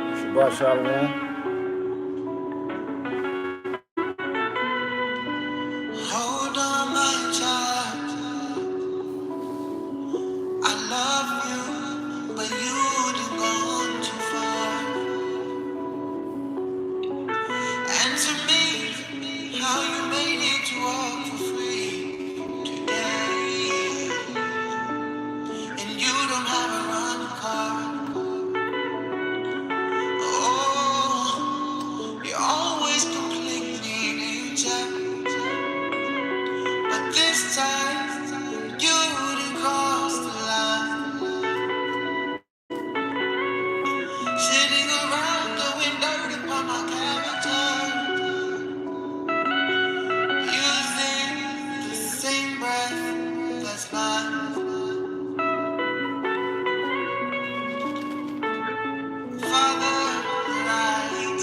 Shabbat Shalom. Hold on, my child. I love you, but you've gone too far. Answer me how you made it to walk for free today. And you don't have a running car. Oh, you're always complaining, ain't ya? But this time, you didn't cross the line. Sitting around doing dirt upon my character, using the same breath that's mine. Father, right,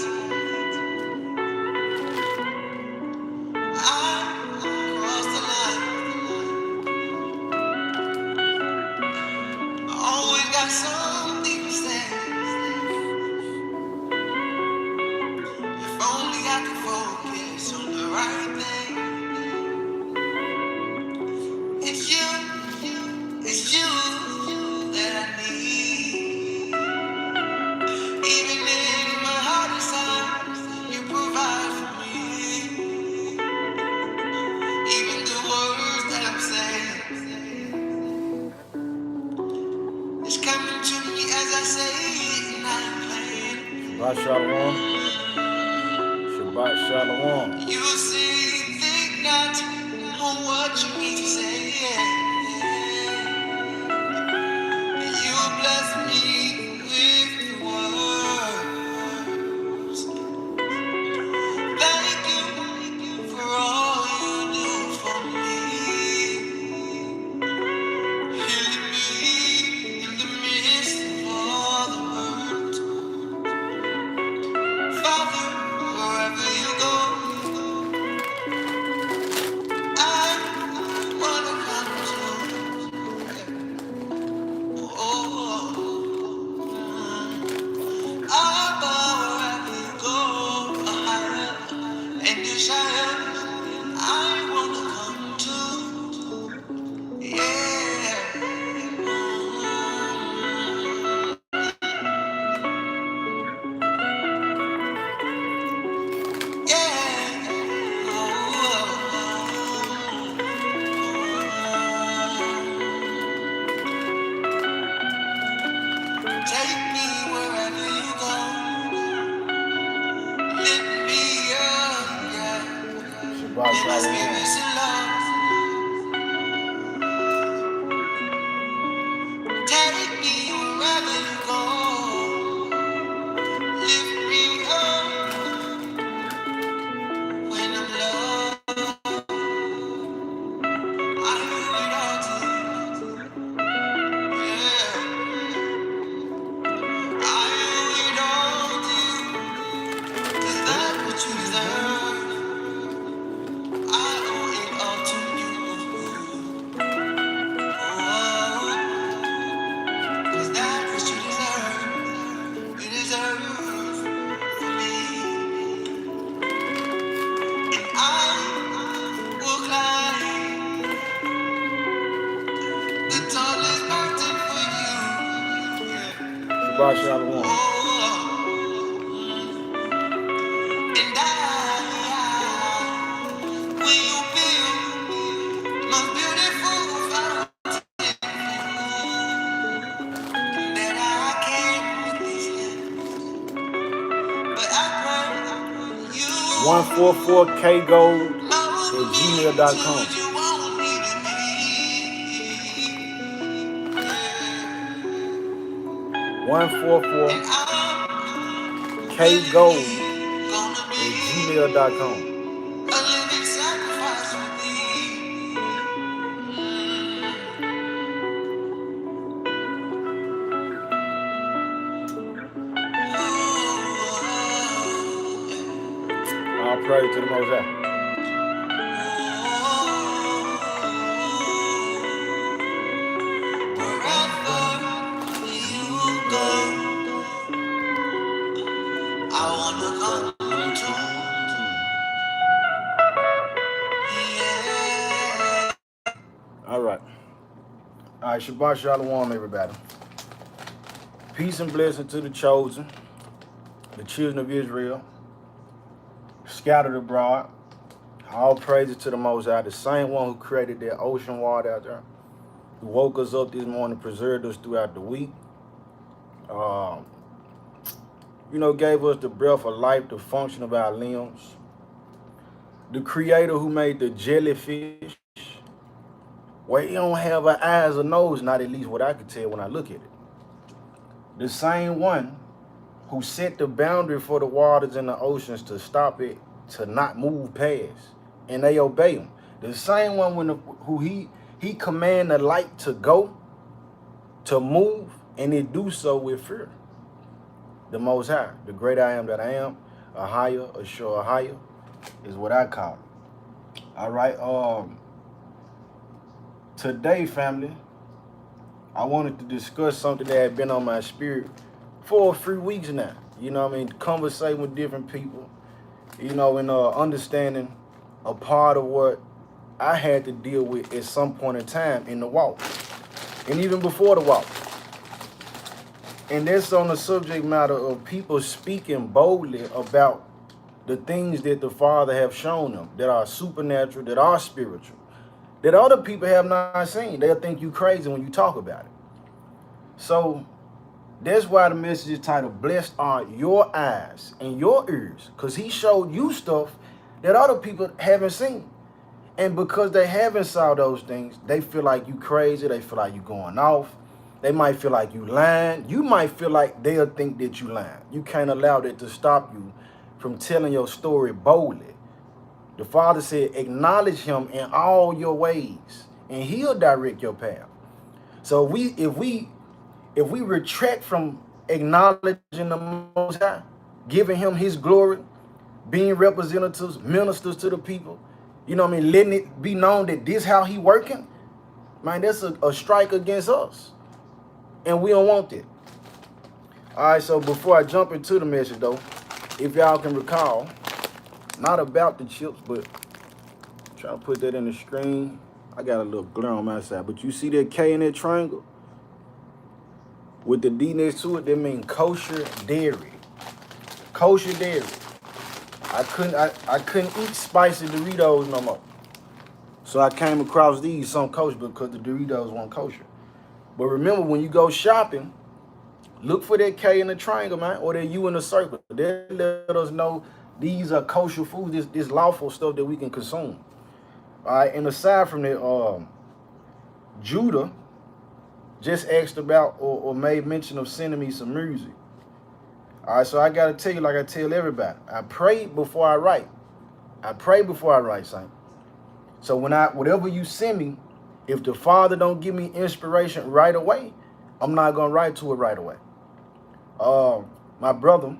I crossed the line. I always got something to say. If only I could focus on the right thing. It's you that I need. Even in my hardest times, you provide for me. Even the words that I'm saying, it's coming to me as I say it, and I ain't playing. Shabbat Shalom. Shabbat Shalom. You see, think not on what you need to say. You bless me with the words. Thank you for all you do for me. Healing me in the midst of all the hurt. Father, wherever you go, I wanna come to. Oh, Abba, wherever you go, and you shine. I wanna come to. Yeah. Take me wherever you go. Lift me up, yeah. Shabbat In my Shalom. spirits and love. Take me wherever you go. Lift me up when I'm low. I owe it all to you, yeah. I owe it all to you, 'cause that's what you deserve. I owe it all to you, oh, 'cause that's what you deserve. You deserve for me, and I will climb the tallest mountain for you, yeah. Shabbat Shalom. Oh, and I will build the most beautiful fountain that I can resist. But I pray you 144kgold@gmail.com. you want me to be. 144kgold@gmail.com. A living sacrifice for thee. All praise to the Most High. All right. All right, Shabbat Shalom, everybody. Peace and blessing to the chosen, the children of Israel, scattered abroad. All praises to the Most High, the same one who created that ocean water out there, who woke us up this morning, preserved us throughout the week. Gave us the breath of life, the function of our limbs. The creator who made the jellyfish, where he don't have an eyes or nose, not at least what I could tell when I look at it. The same one who set the boundary for the waters and the oceans to stop it, to not move past, and they obey him. The same one who he command the light to go, to move, and it do so with fear. The Most High, the great I am that I am, a higher, a sure higher, is what I call it. All right. Today, family, I wanted to discuss something that had been on my spirit for a few weeks now. Conversating with different people, and understanding a part of what I had to deal with at some point in time in the walk, and even before the walk. And that's on the subject matter of people speaking boldly about the things that the Father have shown them, that are supernatural, that are spiritual, that other people have not seen. They'll think you crazy when you talk about it. So that's why the message is titled, Blessed Are Your Eyes and Your Ears, because he showed you stuff that other people haven't seen. And because they haven't saw those things, they feel like you crazy. They feel like you going off. They might feel like you lying. You might feel like they'll think that you lying. You can't allow that to stop you from telling your story boldly. The Father said, acknowledge him in all your ways, and he'll direct your path. So if we retract from acknowledging the Most High, giving him his glory, being representatives, ministers to the people, letting it be known that this how he working, man, that's a strike against us. And we don't want that. All right, so before I jump into the message, though, if y'all can recall, not about the chips, but trying to put that in the screen. I got a little glare on my side, but you see that K in that triangle? With the D next to it, that means kosher dairy. Kosher dairy. I couldn't eat spicy Doritos no more. So I came across these, some kosher, because the Doritos weren't kosher. But remember, when you go shopping, look for that K in the triangle, man, or that U in the circle. They let us know these are kosher foods, this lawful stuff that we can consume. All right, and aside from that, Judah just asked about or made mention of sending me some music. All right, so I got to tell you, like I tell everybody, I pray before I write. I pray before I write, Saint. So whatever you send me, if the Father don't give me inspiration right away, I'm not going to write to it right away. My brother,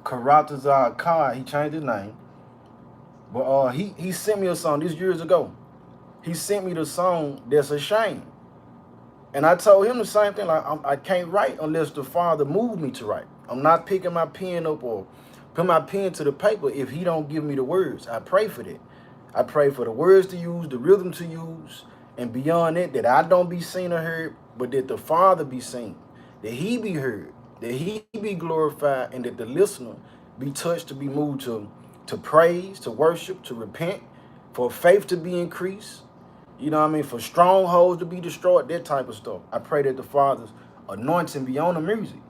Karatazar Khan, he changed his name. But he sent me a song, this years ago. He sent me the song, That's a Shame. And I told him the same thing, like I can't write unless the Father moved me to write. I'm not picking my pen up or put my pen to the paper if he don't give me the words. I pray for that. I pray for the words to use, the rhythm to use, and beyond it, that I don't be seen or heard, but that the Father be seen, that he be heard, that he be glorified, and that the listener be touched, to be moved to praise, to worship, to repent, for faith to be increased, for strongholds to be destroyed, that type of stuff. I pray that the Father's anointing be on the music.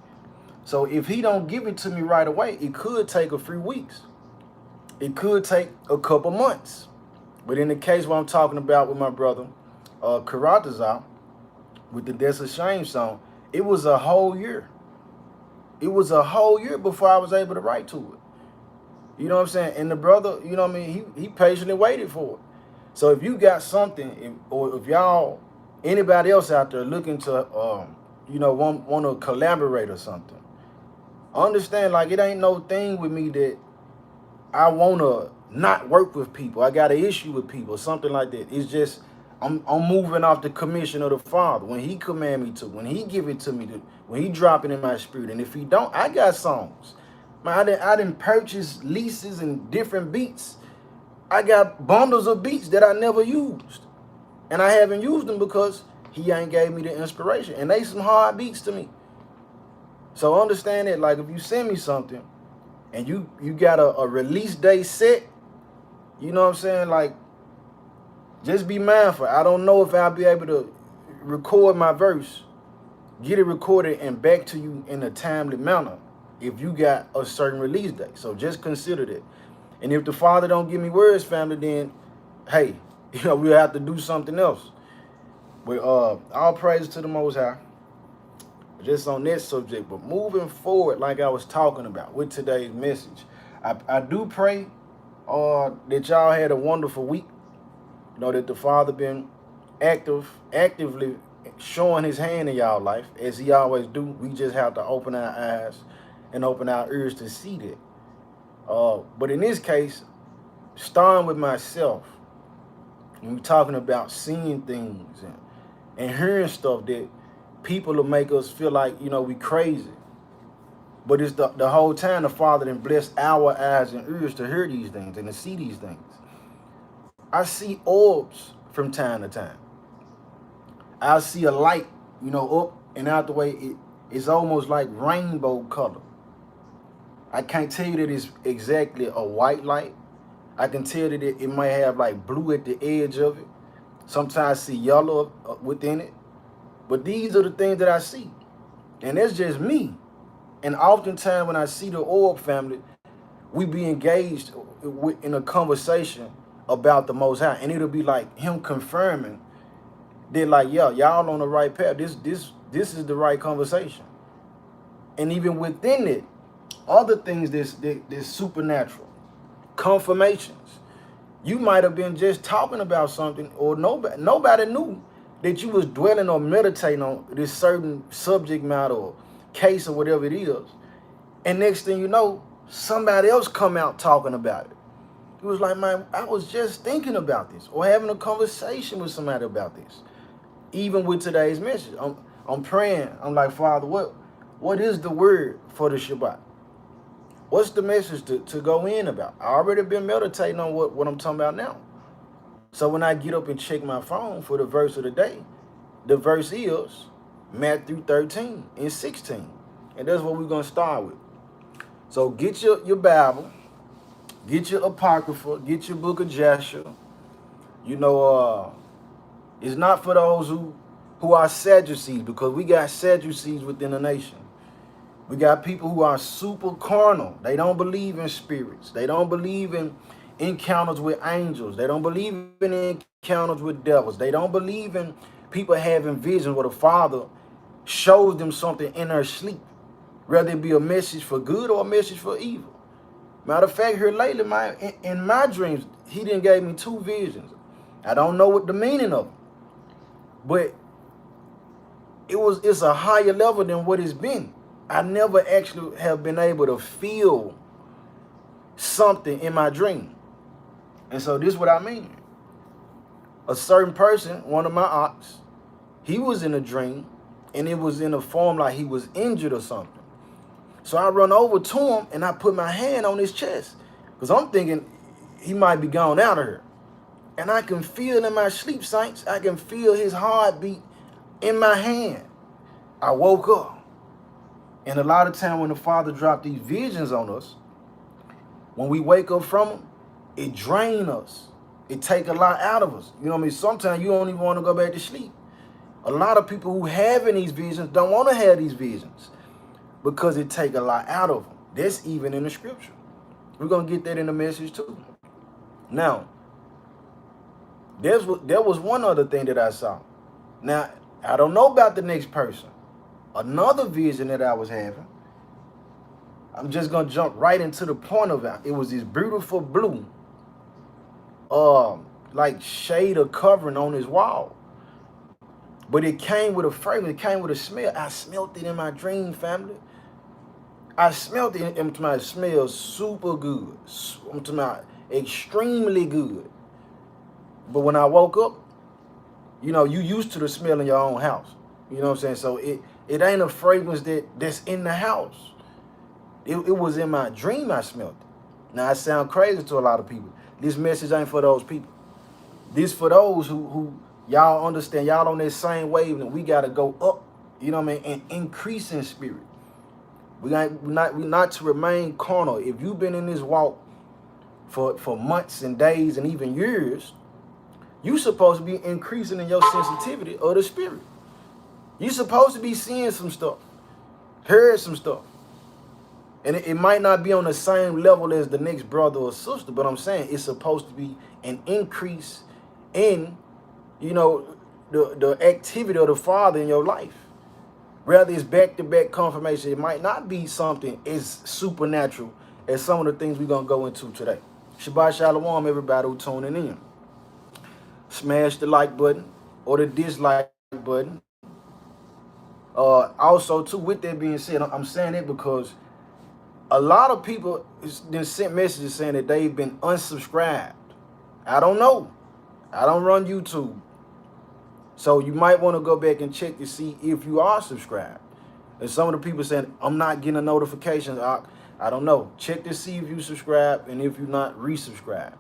So if he don't give it to me right away, it could take a few weeks. It could take a couple months. But in the case what I'm talking about with my brother, Karatazar, with the That's a Shame song, it was a whole year. It was a whole year before I was able to write to it. You know what I'm saying? And the brother, he patiently waited for it. So if you got something, or if y'all, anybody else out there looking to, want to collaborate or something, understand, like, it ain't no thing with me that I want to not work with people. I got an issue with people, something like that. It's just, I'm moving off the commission of the Father. When he command me to, when he give it to me, when he drop it in my spirit. And if he don't, I got songs. Man, I didn't purchase leases and different beats. I got bundles of beats that I never used. And I haven't used them because he ain't gave me the inspiration. And they some hard beats to me. So understand that, like, if you send me something and you got a release day set, you know what I'm saying? Like, just be mindful. I don't know if I'll be able to record my verse, get it recorded, and back to you in a timely manner if you got a certain release date. So just consider that. And if the Father don't give me words, family, then, hey, we'll have to do something else. But all praise to the Most High. Just on that subject. But moving forward, like I was talking about with today's message, I do pray that y'all had a wonderful week. That the Father been actively showing his hand in y'all life, as he always do. We just have to open our eyes and open our ears to see that. But in this case, starting with myself, when we're talking about seeing things and hearing stuff that people will make us feel like, we crazy. But it's the whole time the Father then blessed our eyes and ears to hear these things and to see these things. I see orbs from time to time. I see a light, up and out the way. It's almost like rainbow color. I can't tell you that it's exactly a white light. I can tell that it might have like blue at the edge of it. Sometimes I see yellow within it. But these are the things that I see. And that's just me. And oftentimes when I see the orb, family, we be engaged in a conversation about the Most High. And it'll be like him confirming that, like, y'all on the right path. This is the right conversation. And even within it, other things that's supernatural, confirmations. You might have been just talking about something, or nobody knew that you was dwelling or meditating on this certain subject matter or case or whatever it is. And next thing you know, somebody else come out talking about it. It was like, man, I was just thinking about this, or having a conversation with somebody about this. Even with today's message, I'm praying. I'm like, Father, what is the word for the Shabbat? What's the message to go in about? I already been meditating on what I'm talking about now. So when I get up and check my phone for the verse of the day, the verse is Matthew 13 and 16. And that's what we're going to start with. So get your Bible, get your Apocrypha, get your book of Jasher. It's not for those who are Sadducees, because we got Sadducees within the nation. We got people who are super carnal. They don't believe in spirits. They don't believe in encounters with angels. They don't believe in encounters with devils. They don't believe in people having visions where the Father shows them something in their sleep, whether it be a message for good or a message for evil. Matter of fact, here lately, in my dreams, he done gave me 2 visions. I don't know what the meaning of them, but it's a higher level than what it's been. I never actually have been able to feel something in my dream. And so this is what I mean. A certain person, one of my ops, he was in a dream, and it was in a form like he was injured or something. So I run over to him and I put my hand on his chest, because I'm thinking he might be gone out of here. And I can feel in my sleep, saints, I can feel his heartbeat in my hand. I woke up. And a lot of time when the Father dropped these visions on us, when we wake up from them, it drains us. It take a lot out of us. You know what I mean? Sometimes you don't even want to go back to sleep. A lot of people who having these visions don't want to have these visions because it take a lot out of them. That's even in the scripture. We're going to get that in the message too. Now, there was one other thing that I saw. Now, I don't know about the next person. Another vision that I was having, I'm just going to jump right into the point of it. It was this beautiful blue, like shade of covering on his wall. But it came with a fragrance, it came with a smell. I smelled it in my dream, family. I smelled it, and it smells super good. I'm talking about extremely good. But when I woke up, you used to the smell in your own house. You know what I'm saying? So it ain't a fragrance that's in the house. It was in my dream I smelled it. Now, I sound crazy to a lot of people. This message ain't for those people. This for those who Y'all understand? Y'all on that same wave, and we gotta go up. You know what I mean? And increase in spirit. We not to remain carnal. If you've been in this walk for months and days and even years, you supposed to be increasing in your sensitivity of the spirit. You supposed to be seeing some stuff, heard some stuff. And it might not be on the same level as the next brother or sister, but I'm saying it's supposed to be an increase in, you know, the activity of the Father in your life. Rather it's back-to-back confirmation. It might not be something as supernatural as some of the things we're going to go into today. Shabbat Shalom, everybody who's tuning in. Smash the like button or the dislike button. Also, too, with that being said, I'm saying it because a lot of people then sent messages saying that they've been unsubscribed. I don't know. I don't run YouTube. So you might want to go back and check to see if you are subscribed. And some of the people saying, I'm not getting a notification. I don't know. Check to see if you subscribe and if you're not resubscribed.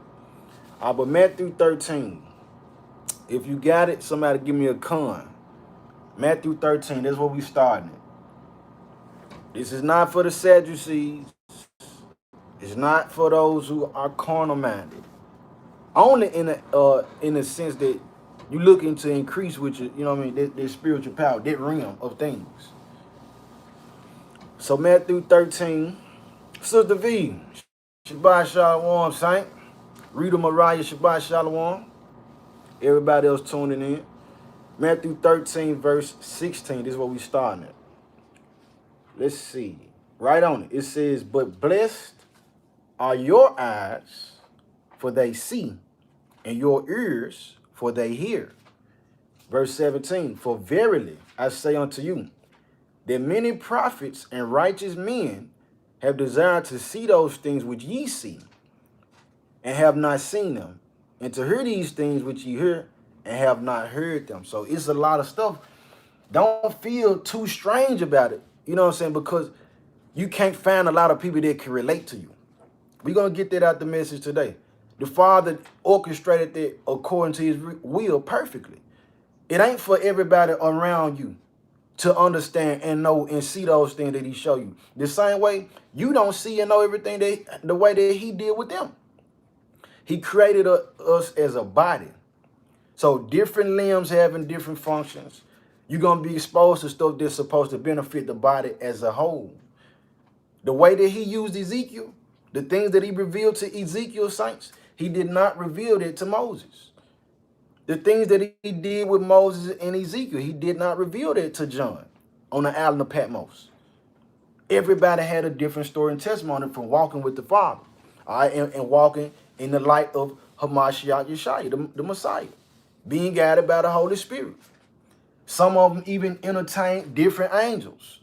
But Matthew 13. If you got it, somebody give me a con. Matthew 13, that's where we starting it. This is not for the Sadducees. It's not for those who are carnal-minded. Only in the sense that you looking to increase with your, you know what I mean, their spiritual power, that realm of things. So Matthew 13, Sister V, Shabbat Shalom, Saint. Rita Mariah, Shabbat Shalom. Everybody else tuning in. Matthew 13, verse 16. This is what we starting at. Let's see. Right on it. It says, but blessed are your eyes, for they see, and your ears, for they hear. Verse 17. For verily I say unto you, that many prophets and righteous men have desired to see those things which ye see, and have not seen them, and to hear these things which ye hear, and have not heard them. So it's a lot of stuff. Don't feel too strange about it. You know what I'm saying? Because you can't find a lot of people that can relate to you. We're going to get that out the message today. The Father orchestrated that according to his will perfectly. It ain't for everybody around you to understand and know and see those things that he show you. The same way you don't see and know everything the way that he did with them. He created us as a body. So different limbs having different functions. You're going to be exposed to stuff that's supposed to benefit the body as a whole. The way that he used Ezekiel, the things that he revealed to Ezekiel, saints, he did not reveal it to Moses. The things that he did with Moses and Ezekiel, he did not reveal that to John on the island of Patmos. Everybody had a different story and testimony from walking with the Father, all right, and walking in the light of Hamashiach Yeshua, the Messiah, being guided by the Holy Spirit. Some of them even entertained different angels.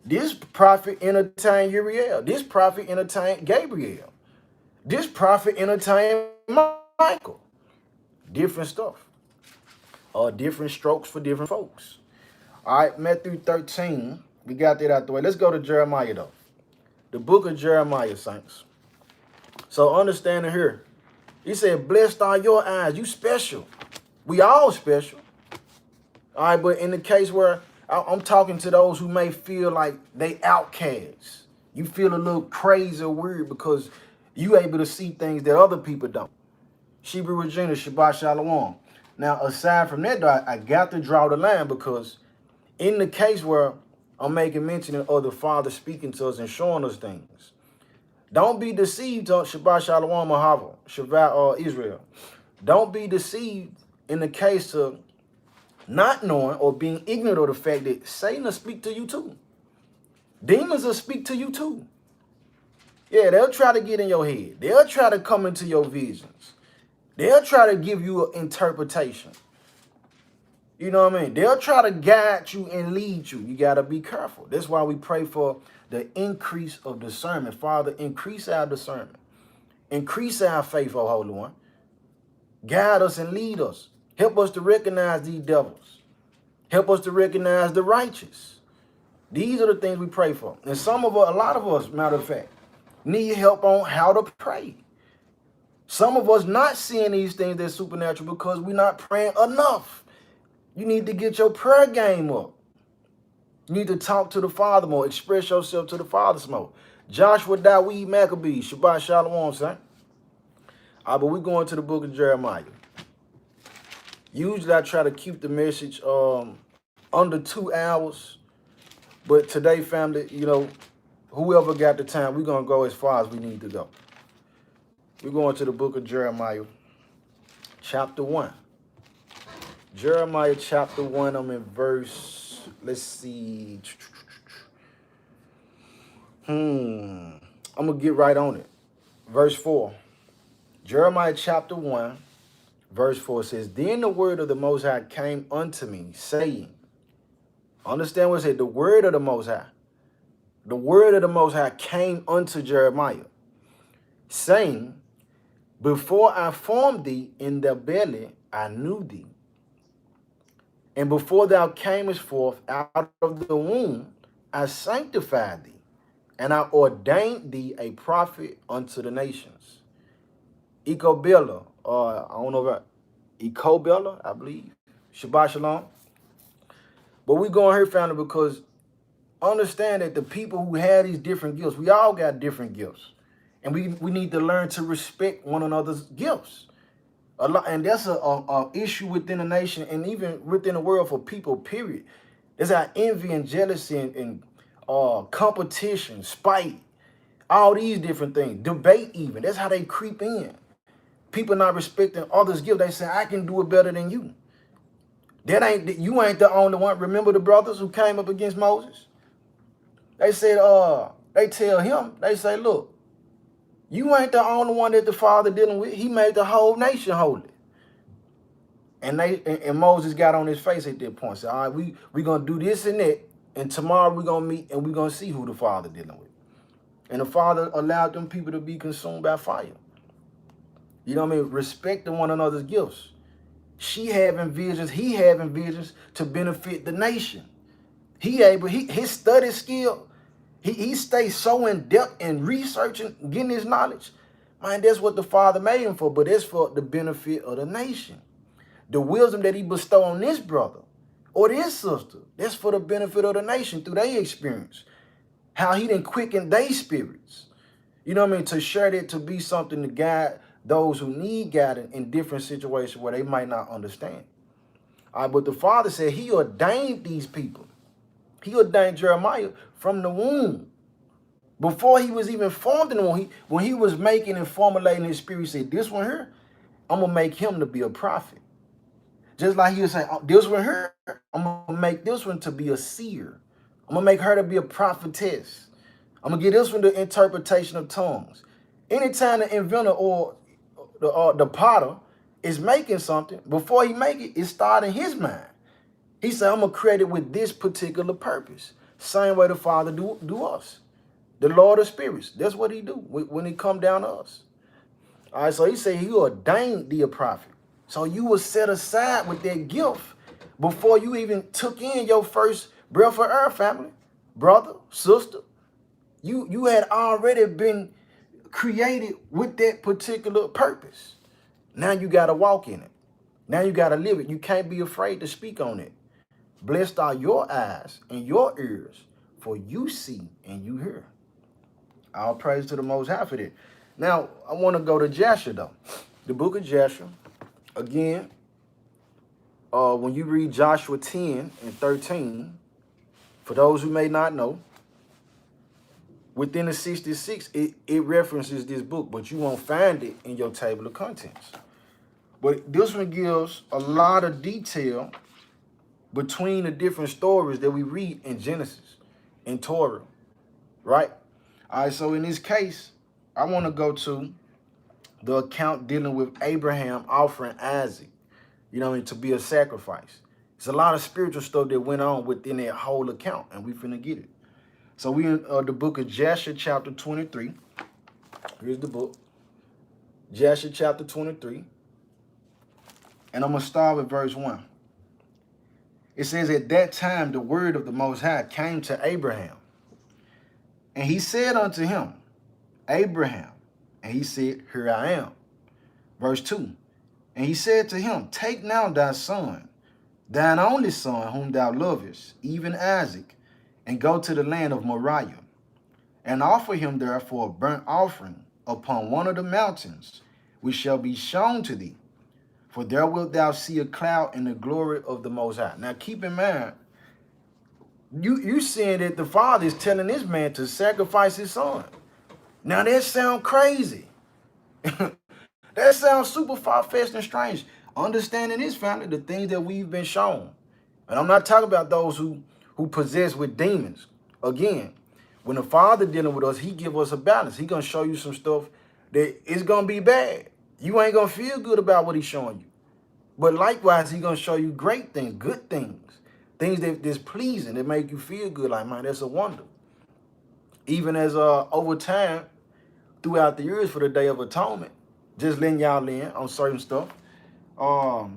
This prophet entertained Uriel. This prophet entertained Gabriel. This prophet entertained Michael. Different stuff. Different strokes for different folks. All right, Matthew 13. We got that out the way. Let's go to Jeremiah, though. The book of Jeremiah, saints. So understand it here. He said, blessed are your eyes. You special. We all special. All right, but in the case where I'm talking to those who may feel like they outcasts. You feel a little crazy or weird because you able to see things that other people don't. Sheba Regina, Shabbat Shalom. Now, aside from that, though, I got to draw the line because in the case where I'm making mention of the Father speaking to us and showing us things, don't be deceived on Shabbat Shalom Ahava, Shabbat Israel. Don't be deceived in the case of not knowing or being ignorant of the fact that Satan will speak to you too. Demons will speak to you too. Yeah, they'll try to get in your head. They'll try to come into your visions. They'll try to give you an interpretation. You know what I mean? They'll try to guide you and lead you. You got to be careful. That's why we pray for the increase of discernment. Father, increase our discernment. Increase our faith, O Holy One. Guide us and lead us. Help us to recognize these devils. Help us to recognize the righteous. These are the things we pray for. And a lot of us, matter of fact, need help on how to pray. Some of us not seeing these things that's supernatural because we're not praying enough. You need to get your prayer game up. You need to talk to the Father more. Express yourself to the Father more. Joshua Dawid Maccabees. Shabbat Shalom, son. But we're going to the book of Jeremiah. Usually I try to keep the message under 2 hours. But today, family, you know, whoever got the time, we're going to go as far as we need to go. We're going to the book of Jeremiah, chapter 1. Jeremiah chapter 1, I'm in verse, let's see. I'm going to get right on it. Verse 4. Jeremiah chapter 1, verse 4 says, Then the word of the Most High came unto me, saying, understand what it said, the word of the Most High. The word of the Most High came unto Jeremiah, saying, Before I formed thee in the belly, I knew thee. And before thou camest forth out of the womb, I sanctified thee, and I ordained thee a prophet unto the nations. Ecobella, I don't know about Ecobella, I believe. Shabbat Shalom. But we're going here, family, because understand that the people who have these different gifts, we all got different gifts. And we need to learn to respect one another's gifts. A lot, and that's a issue within the nation and even within the world for people, period. There's our envy and jealousy and competition, spite, all these different things, debate even. That's how they creep in. People not respecting others' gifts. They say, I can do it better than you. You ain't the only one. Remember the brothers who came up against Moses? They said, they tell him, they say, look, you ain't the only one that the Father dealing with. He made the whole nation holy. And Moses got on his face at that point. Said, all right, we gonna do this and that, and tomorrow we're gonna meet and we're gonna see who the Father dealing with. And the Father allowed them people to be consumed by fire. You know what I mean? Respecting one another's gifts. She having visions, he having visions to benefit the nation. His study skill, he stays so in depth in researching, getting his knowledge. Man, that's what the Father made him for, but it's for the benefit of the nation. The wisdom that he bestowed on this brother or this sister, that's for the benefit of the nation through their experience. How he done quickened their spirits. You know what I mean? To share that, to be something to guide those who need guidance in different situations where they might not understand. All right, but the Father said he ordained these people. He ordained Jeremiah from the womb. Before he was even formed in the womb, when he was making and formulating his spirit, he said, this one here, I'm going to make him to be a prophet. Just like he was saying, this one here, I'm going to make this one to be a seer. I'm going to make her to be a prophetess. I'm going to give this one the interpretation of tongues. Anytime the inventor or the potter is making something, before he make it, it starts in his mind. He said, I'm going to create it with this particular purpose. Same way the Father do us. The Lord of Spirits. That's what he do when he come down to us. All right, so he said he ordained thee a prophet. So you were set aside with that gift before you even took in your first breath of air, family. Brother, sister, you had already been created with that particular purpose. Now you got to walk in it. Now you got to live it. You can't be afraid to speak on it. Blessed are your eyes and your ears, for you see and you hear. All praise to the Most High for that. Now, I want to go to Joshua, though. The book of Joshua. Again, when you read Joshua 10 and 13, for those who may not know, within the 66, it references this book, but you won't find it in your table of contents. But this one gives a lot of detail between the different stories that we read in Genesis and Torah, right? All right, so in this case, I want to go to the account dealing with Abraham offering Isaac, you know what I mean, to be a sacrifice. There's a lot of spiritual stuff that went on within that whole account, and we finna get it. So we in the book of Joshua chapter 23. Here's the book. Joshua chapter 23. And I'm going to start with verse 1. It says, at that time, the word of the Most High came to Abraham. And he said unto him, Abraham. And he said, here I am. Verse 2. And he said to him, take now thy son, thine only son, whom thou lovest, even Isaac, and go to the land of Moriah, and offer him there for a burnt offering upon one of the mountains, which shall be shown to thee. For there wilt thou see a cloud and the glory of the Most High. Now keep in mind, you seeing that the father is telling this man to sacrifice his son. Now that sounds crazy. That sounds super far-fetched and strange. Understanding this, family, the things that we've been shown. And I'm not talking about those who possess with demons. Again, when the Father dealing with us, he give us a balance. He gonna show you some stuff that is gonna be bad. You ain't gonna feel good about what he's showing you. But likewise, he gonna show you great things, good things, things that's pleasing, that make you feel good. Like, man, that's a wonder. Even as over time, throughout the years for the Day of Atonement, just letting y'all in on certain stuff. I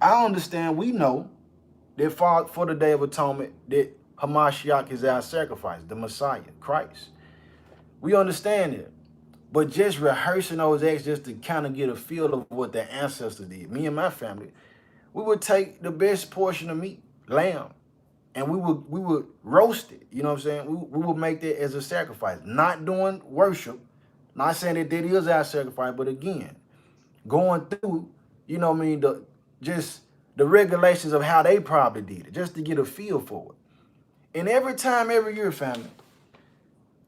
understand, we know that for the Day of Atonement, that Hamashiach is our sacrifice, the Messiah, Christ. We understand it. But just rehearsing those acts just to kind of get a feel of what the ancestors did, me and my family, we would take the best portion of meat, lamb, and we would roast it. You know what I'm saying? We would make that as a sacrifice, not doing worship. Not saying that is our sacrifice, but again, going through, you know what I mean, just the regulations of how they probably did it, just to get a feel for it. And every year, family,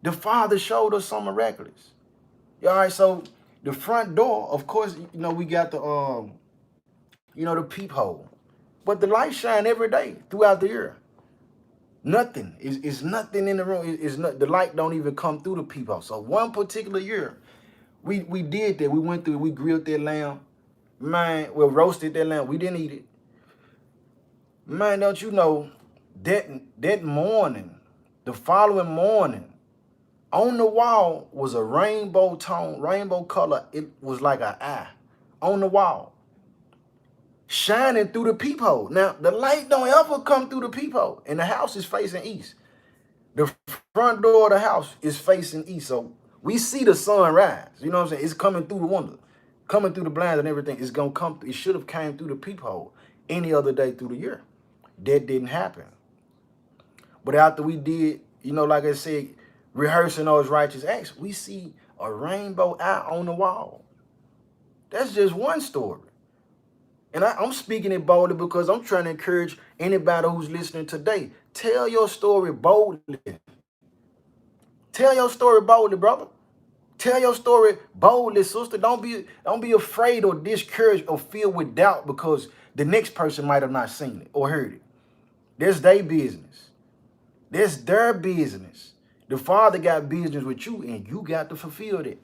the Father showed us something miraculous. All right, so the front door, of course, you know, we got the, the peephole. But the light shine every day throughout the year. Nothing. It's nothing in the room. It's not, the light don't even come through the peephole. So one particular year, we did that. We went through, we grilled that lamb. Man, we roasted that lamb. We didn't eat it. Man, don't you know, that morning, the following morning, on the wall was a rainbow color. It was like an eye on the wall, shining through the peephole. Now, the light don't ever come through the peephole, and the house is facing east. The front door of the house is facing east, so we see the sun rise. You know what I'm saying? It's coming through the window, coming through the blinds and everything. It's going to come. It should have came through the peephole any other day through the year. That didn't happen. But after we did, you know, like I said, rehearsing those righteous acts, we see a rainbow eye on the wall. That's just one story. And I'm speaking it boldly because I'm trying to encourage anybody who's listening today. Tell your story boldly. Tell your story boldly, brother. Tell your story boldly, sister. Don't be afraid or discouraged or filled with doubt because the next person might have not seen it or heard it. That's their business. That's their business. The Father got business with you, and you got to fulfill it.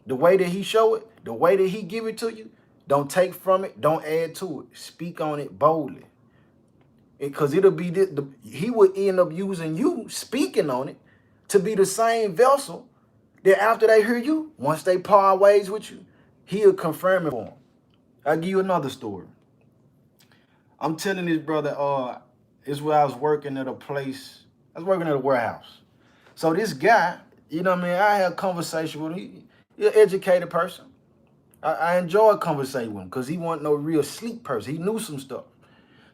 The way that he show it, the way that he give it to you, don't take from it, don't add to it. Speak on it boldly. Because it'll be, he would end up using you, speaking on it, to be the same vessel that after they hear you, once they part ways with you, he'll confirm it for them. I'll give you another story. I'm telling this brother, it's where I was working at a place. I was working at a warehouse. So this guy, you know what I mean, I had a conversation with him. He's an educated person. I enjoyed conversating with him because he wasn't no real sleep person. He knew some stuff.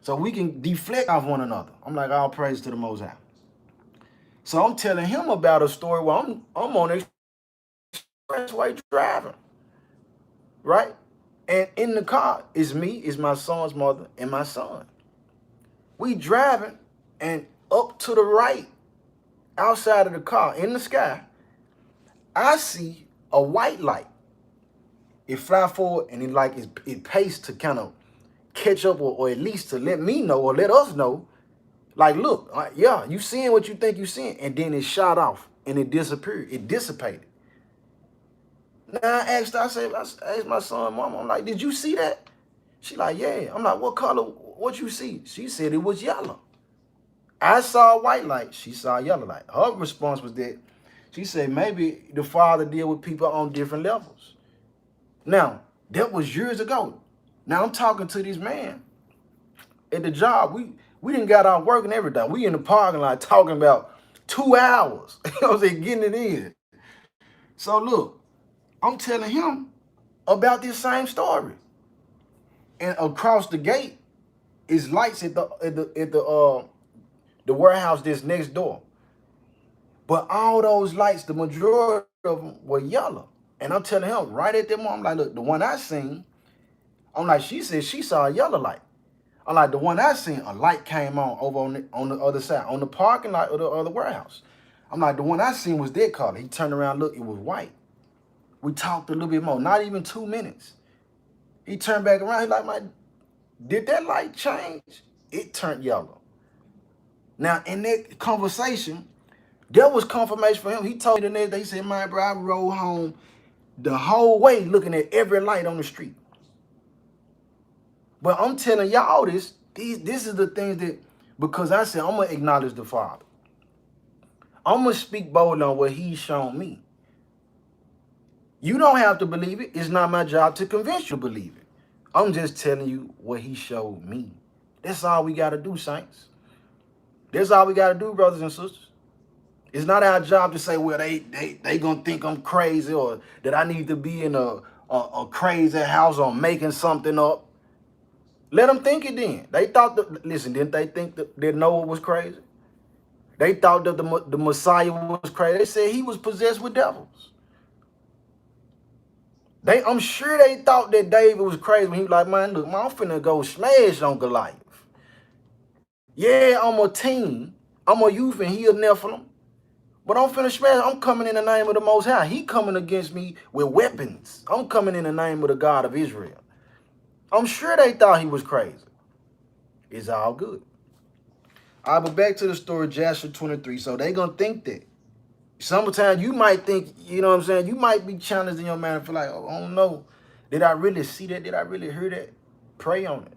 So we can deflect off one another. I'm like, all praise to the Most High. So I'm telling him about a story where I'm on the expressway driving, right? And in the car is me, is my son's mother, and my son. We driving, and up to the right, outside of the car, in the sky, I see a white light. It fly forward, and it paced to kind of catch up, or at least to let me know, or let us know, like, look, yeah, you seeing what you think you seeing, and then it shot off, and it disappeared. It dissipated. Now I asked my son, Mama, I'm like, did you see that? She like, yeah. I'm like, what color? What you see? She said it was yellow. I saw a white light. She saw a yellow light. Her response was that she said maybe the Father deal with people on different levels. Now, that was years ago. Now I'm talking to this man at the job. We didn't got out working every day. We in the parking lot talking about 2 hours. I was getting it in. So look, I'm telling him about this same story. And across the gate is lights at the warehouse that's next door. But all those lights, the majority of them were yellow. And I'm telling him right at that moment, I'm like, look, the one I seen, I'm like, she said she saw a yellow light. I'm like, the one I seen, a light came on over on the other side, on the parking lot of the other warehouse. I'm like, the one I seen was that color. He turned around, look, it was white. We talked a little bit more, not even 2 minutes. He turned back around, he like, did that light change? It turned yellow. Now, in that conversation, there was confirmation for him. He told me the next day, he said, man, bro, I rode home the whole way looking at every light on the street. But I'm telling y'all this is the things that, because I said, I'm going to acknowledge the Father. I'm going to speak boldly on what he's shown me. You don't have to believe it. It's not my job to convince you to believe it. I'm just telling you what he showed me. That's all we got to do, saints. That's all we got to do, brothers and sisters. It's not our job to say, well, they going to think I'm crazy or that I need to be in a crazy house or making something up. Let them think it then. They thought that, listen, didn't they think that Noah was crazy? They thought that the Messiah was crazy. They said he was possessed with devils. I'm sure they thought that David was crazy when he was like, man, look, man, I'm finna go smash on Goliath. Yeah, I'm a teen. I'm a youth and he a Nephilim. But I'm finna smash. I'm coming in the name of the Most High. He coming against me with weapons. I'm coming in the name of the God of Israel. I'm sure they thought he was crazy. It's all good. All right, but back to the story, Joshua 23. So they going to think that. Sometimes you might think, you know what I'm saying, you might be challenged in your mind and feel like, oh, I don't know. Did I really see that? Did I really hear that? Pray on it.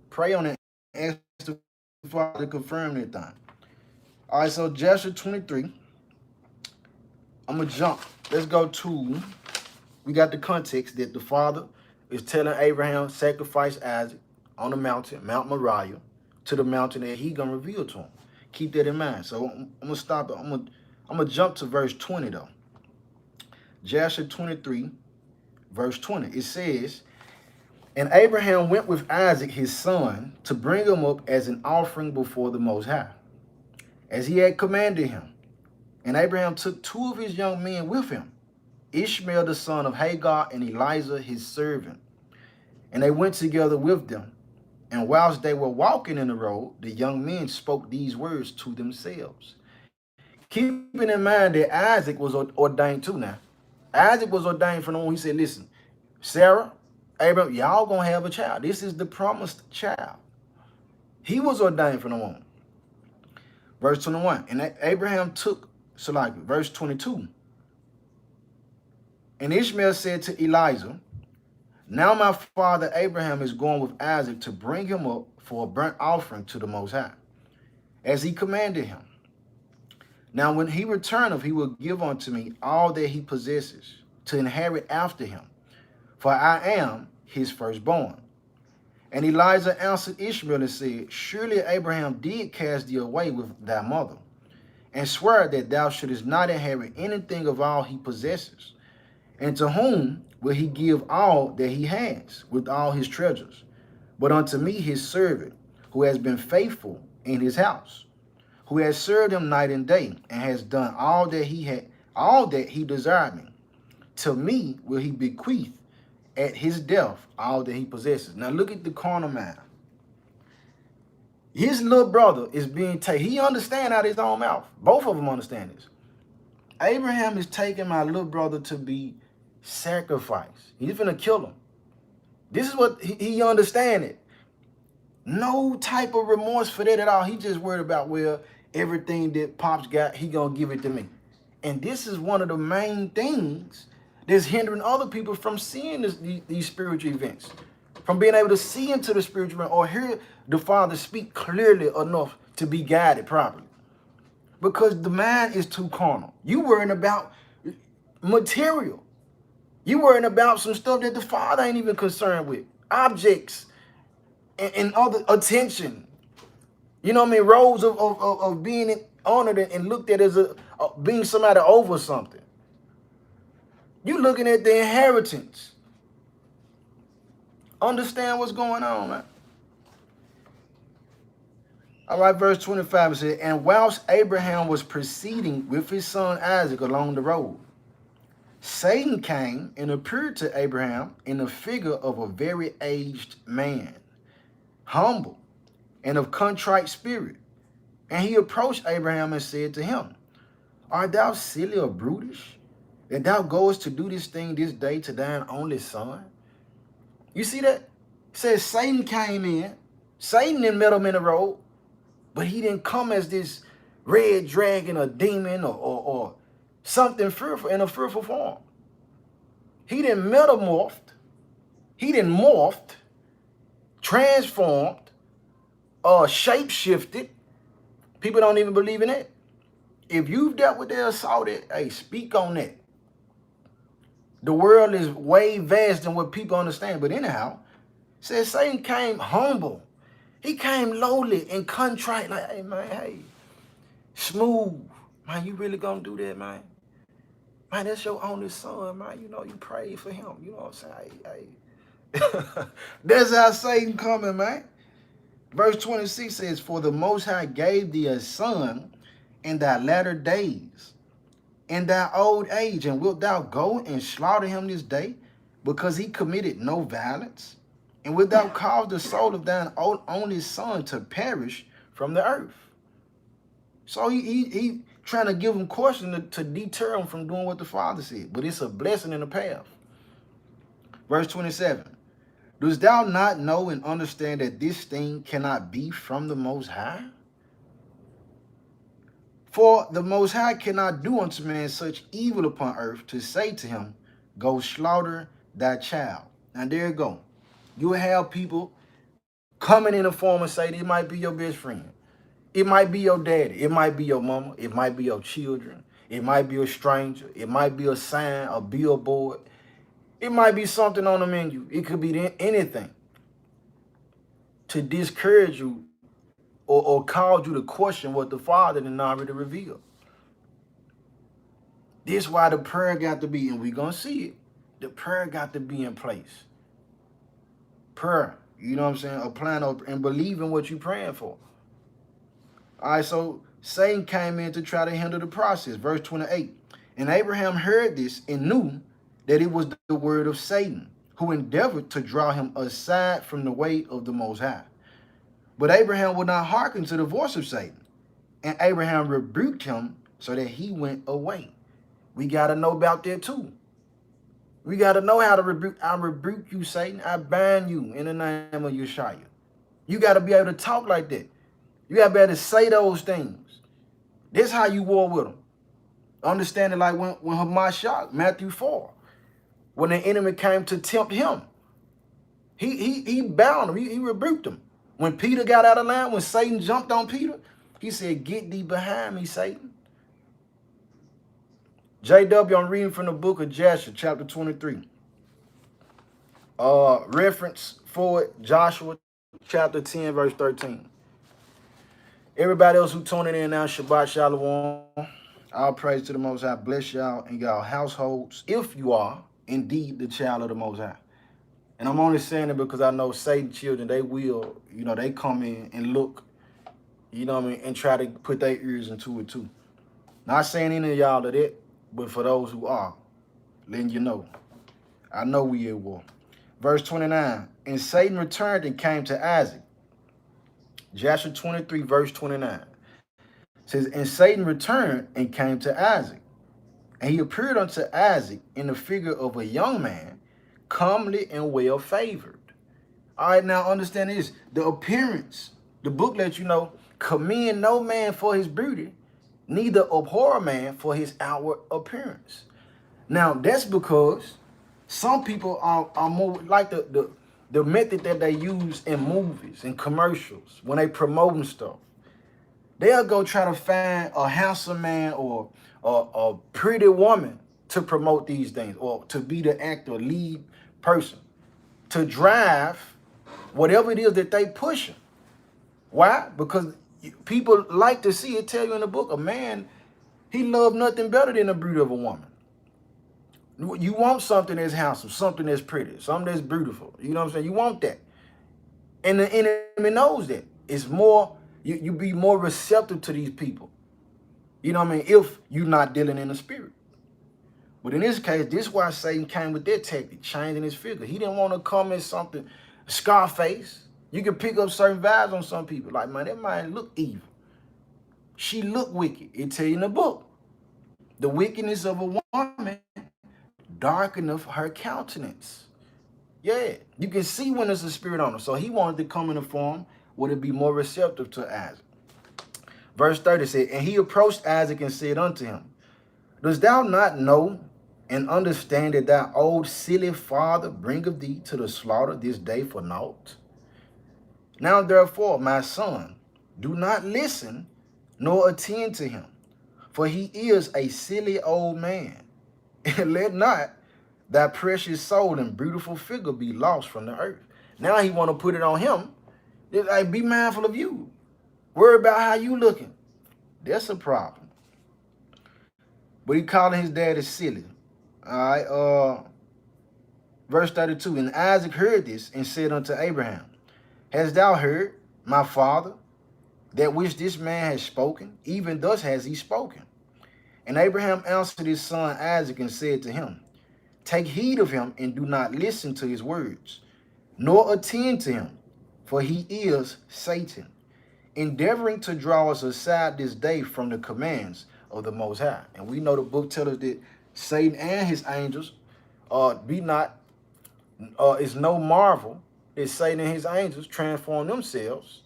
Pray on it. Ask the Father to confirm that thing. All right, so Joshua 23. I'm going to jump. Let's go to, we got the context that the Father is telling Abraham, sacrifice Isaac on the mountain, Mount Moriah, to the mountain that he going to reveal to him. Keep that in mind. So I'm going to stop. I'm going to jump to verse 20, though. Joshua 23, verse 20. It says, and Abraham went with Isaac, his son, to bring him up as an offering before the Most High, as he had commanded him. And Abraham took 2 of his young men with him, Ishmael the son of Hagar and Eliezer his servant. And they went together with them. And whilst they were walking in the road, the young men spoke these words to themselves. Keeping in mind that Isaac was ordained too now. Isaac was ordained from the womb. He said, listen, Sarah, Abraham, y'all going to have a child. This is the promised child. He was ordained from the womb. Verse 21. And Abraham took, so like verse 22. And Ishmael said to Eliezer, now my father Abraham is going with Isaac to bring him up for a burnt offering to the Most High, as he commanded him. Now when he returneth, he will give unto me all that he possesses, to inherit after him, for I am his firstborn. And Eliezer answered Ishmael and said, surely Abraham did cast thee away with thy mother, and swear that thou shouldest not inherit anything of all he possesses. And to whom will he give all that he has, with all his treasures? But unto me his servant, who has been faithful in his house, who has served him night and day, and has done all that he desired me. To me will he bequeath at his death all that he possesses. Now look at the carnal man. His little brother is being taken. He understands out of his own mouth. Both of them understand this. Abraham is taking my little brother to be sacrificed. He's gonna kill him. This is what he understands it. No type of remorse for that at all. He just worried about, well, everything that Pops got, he gonna give it to me. And this is one of the main things that's hindering other people from seeing these spiritual events, from being able to see into the spiritual realm or hear the Father speak clearly enough to be guided properly. Because the mind is too carnal. You worrying about material. You worrying about some stuff that the Father ain't even concerned with. Objects and other attention. You know what I mean? Roles of being honored and looked at as being somebody over something. You looking at the inheritance. Understand what's going on, man. All right, verse 25 says, and whilst Abraham was proceeding with his son Isaac along the road, Satan came and appeared to Abraham in the figure of a very aged man, humble and of contrite spirit. And he approached Abraham and said to him, art thou silly or brutish, that thou goest to do this thing this day to thine only son? You see that? It says Satan came in. Satan didn't met him in the road, but he didn't come as this red dragon or demon or something fearful in a fearful form. He didn't metamorphed. He didn't morphed, transformed, shape-shifted. People don't even believe in it. If you've dealt with the assaulted, hey, speak on that. The world is way vast than what people understand. But anyhow, it says Satan came humble. He came lowly and contrite, like, hey, man, hey, smooth. Man, you really gonna do that, man? Man, that's your only son, man. You know, you pray for him. You know what I'm saying? Hey. That's how Satan coming, man. Verse 26 says, for the Most High gave thee a son in thy latter days, in thy old age, and wilt thou go and slaughter him this day, because he committed no violence? And wilt thou cause the soul of thine only son to perish from the earth? So he trying to give him caution to deter him from doing what the Father said. But it's a blessing in the path. Verse 27. Dost thou not know and understand that this thing cannot be from the Most High? For the Most High cannot do unto man such evil upon earth to say to him, go slaughter thy child. Now there you go. You'll have people coming in the form and say, it might be your best friend. It might be your daddy. It might be your mama. It might be your children. It might be a stranger. It might be a sign, a billboard. It might be something on the menu. It could be anything to discourage you or cause you to question what the Father did already reveal. This is why the prayer got to be, and we're going to see it. The prayer got to be in place. Prayer, you know what I'm saying? Applying and believing what you're praying for. All right, so Satan came in to try to hinder the process. Verse 28. And Abraham heard this and knew that it was the word of Satan, who endeavored to draw him aside from the way of the Most High. But Abraham would not hearken to the voice of Satan. And Abraham rebuked him so that he went away. We got to know about that too. We got to know how to rebuke. I rebuke you, Satan. I bind you in the name of Yeshua. You got to be able to talk like that. You got to be able to say those things. This is how you war with them. Understand it like when Hamas shot Matthew 4. When the enemy came to tempt him, he bound him. He rebuked him. When Peter got out of line, when Satan jumped on Peter, he said, get thee behind me, Satan. JW, I'm reading from the book of Joshua, chapter 23. Reference for it, Joshua, chapter 10, verse 13. Everybody else who tuning in now, Shabbat Shalom. All praise to the Most High. Bless y'all and y'all households, if you are indeed the child of the Most High. And I'm only saying it because I know Satan's children, they will, you know, they come in and look, you know what I mean, and try to put their ears into it too. Not saying any of y'all are that, but for those who are, letting you know. I know we at war. Verse 29, and Satan returned and came to Isaac. Joshua 23, verse 29. Says, and Satan returned and came to Isaac. And he appeared unto Isaac in the figure of a young man, comely and well favored. All right, now understand this. The appearance, the book lets you know, commend no man for his beauty, neither abhor a man for his outward appearance. Now, that's because some people are more like the method that they use in movies and commercials when they promoting stuff. They'll go try to find a handsome man or a pretty woman to promote these things, or to be the actor, lead person, to drive whatever it is that they pushing. Why? Because people like to see it. Tell you in the book, a man, he loved nothing better than the beauty of a woman. You want something that's handsome, something that's pretty, something that's beautiful. You know what I'm saying? You want that. And the enemy knows that. It's more, you be more receptive to these people. You know what I mean? If you're not dealing in the spirit. But in this case, this is why Satan came with that tactic, changing his figure. He didn't want to come as something, Scarface. You can pick up certain vibes on some people. Like, man, that man look evil. She look wicked. It tell you in the book. The wickedness of a woman darkeneth her countenance. Yeah, you can see when there's a spirit on her. So he wanted to come in a form where it be more receptive to Isaac. Verse 30 said, and he approached Isaac and said unto him, dost thou not know and understand that thy old silly father bringeth thee to the slaughter this day for naught? Now therefore, my son, do not listen nor attend to him, for he is a silly old man. And let not thy precious soul and beautiful figure be lost from the earth. Now he want to put it on him. It's like, be mindful of you. Worry about how you looking. That's a problem. But he calling his daddy silly. All right. Verse 32. And Isaac heard this and said unto Abraham, hast thou heard, my father, that which this man has spoken? Even thus has he spoken. And Abraham answered his son Isaac and said to him, take heed of him and do not listen to his words, nor attend to him, for he is Satan, endeavoring to draw us aside this day from the commands of the Most High. And we know the book tells us that Satan and his angels it's no marvel that Satan and his angels transform themselves,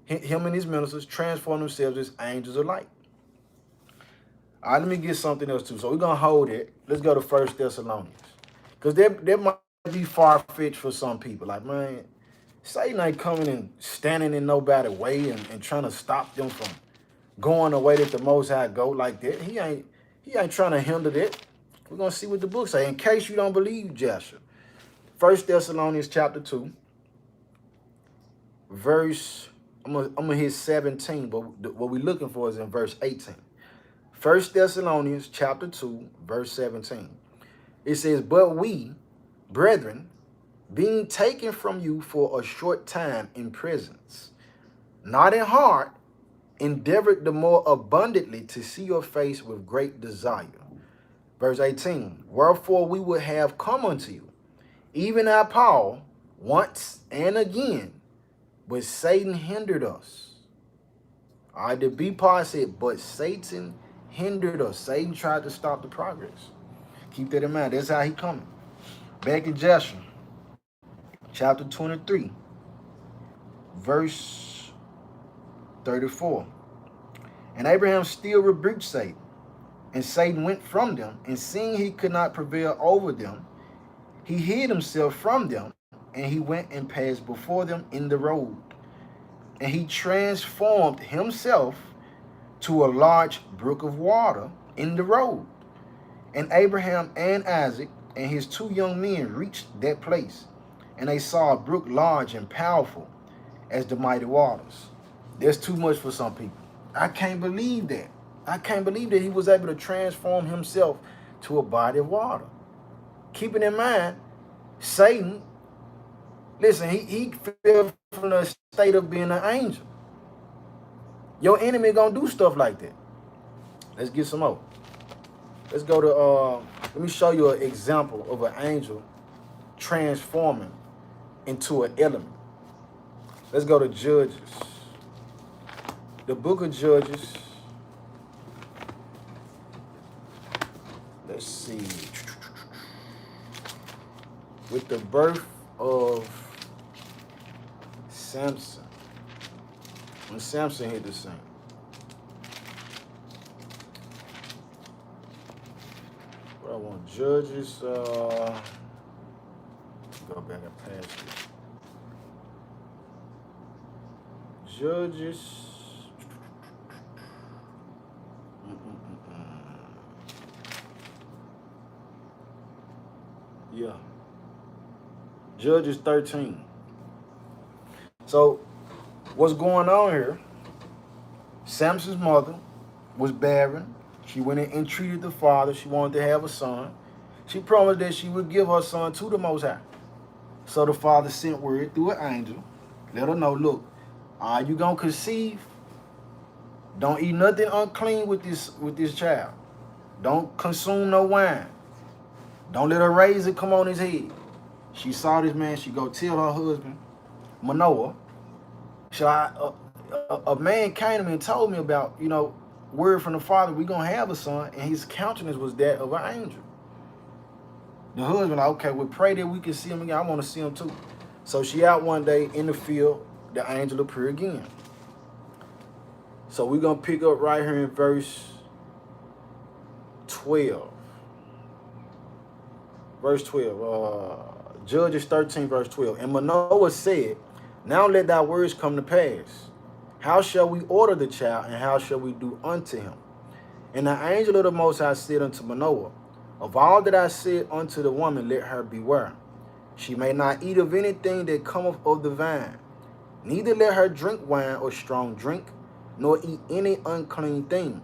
him and his ministers transform themselves as angels of light. All right, let me get something else too. So we're going to hold it. Let's go to 1 Thessalonians. Because that might be far-fetched for some people. Like, man, Satan ain't coming and standing in nobody's way and trying to stop them from going the way that the Most High go like that. He ain't trying to hinder that. We're going to see what the book say. In case you don't believe Joshua. 1 Thessalonians chapter 2, verse, I'm gonna hit 17, but what we're looking for is in verse 18. 1 Thessalonians chapter 2, verse 17. It says, but we, brethren, being taken from you for a short time in presence, not in heart, endeavored the more abundantly to see your face with great desire. Verse 18, wherefore we would have come unto you, even I, Paul, once and again, but Satan hindered us. All right, the B part said, but Satan hindered us. Satan tried to stop the progress. Keep that in mind. That's how he coming. Back in Joshua, chapter 23, verse 34. And Abraham still rebuked Satan, and Satan went from them, and seeing he could not prevail over them, he hid himself from them, and he went and passed before them in the road. And he transformed himself to a large brook of water in the road. And Abraham and Isaac and his two young men reached that place, and they saw a brook large and powerful as the mighty waters. That's too much for some people. I can't believe that. I can't believe that he was able to transform himself to a body of water. Keeping in mind, Satan, listen, he fell from the state of being an angel. Your enemy gonna do stuff like that. Let's get some more. Let's go to, let me show you an example of an angel transforming into an element. Let's go to Judges. The book of Judges. Let's see. With the birth of Samson. When Samson hit the scene. What I want, Judges, go back and pass it. Judges. Yeah. Judges 13. So, what's going on here? Samson's mother was barren. She went and entreated the father. She wanted to have a son. She promised that she would give her son to the Most High. So the father sent word through an angel, let her know, look, are you gonna conceive? Don't eat nothing unclean with this child. Don't consume no wine. Don't let a razor come on his head. She saw this man. She go tell her husband, Manoah. A man came to me and told me about, word from the father, we gonna have a son, and his countenance was that of an angel. The husband, like, okay, we pray that we can see him again. I want to see him too. So she out one day in the field, the angel appeared again. So we're gonna pick up right here in verse 12. Verse 12. Judges 13, verse 12. And Manoah said, now let thy words come to pass. How shall we order the child, and how shall we do unto him? And the angel of the Most High said unto Manoah, of all that I said unto the woman, let her beware. She may not eat of anything that cometh of the vine, neither let her drink wine or strong drink, nor eat any unclean thing.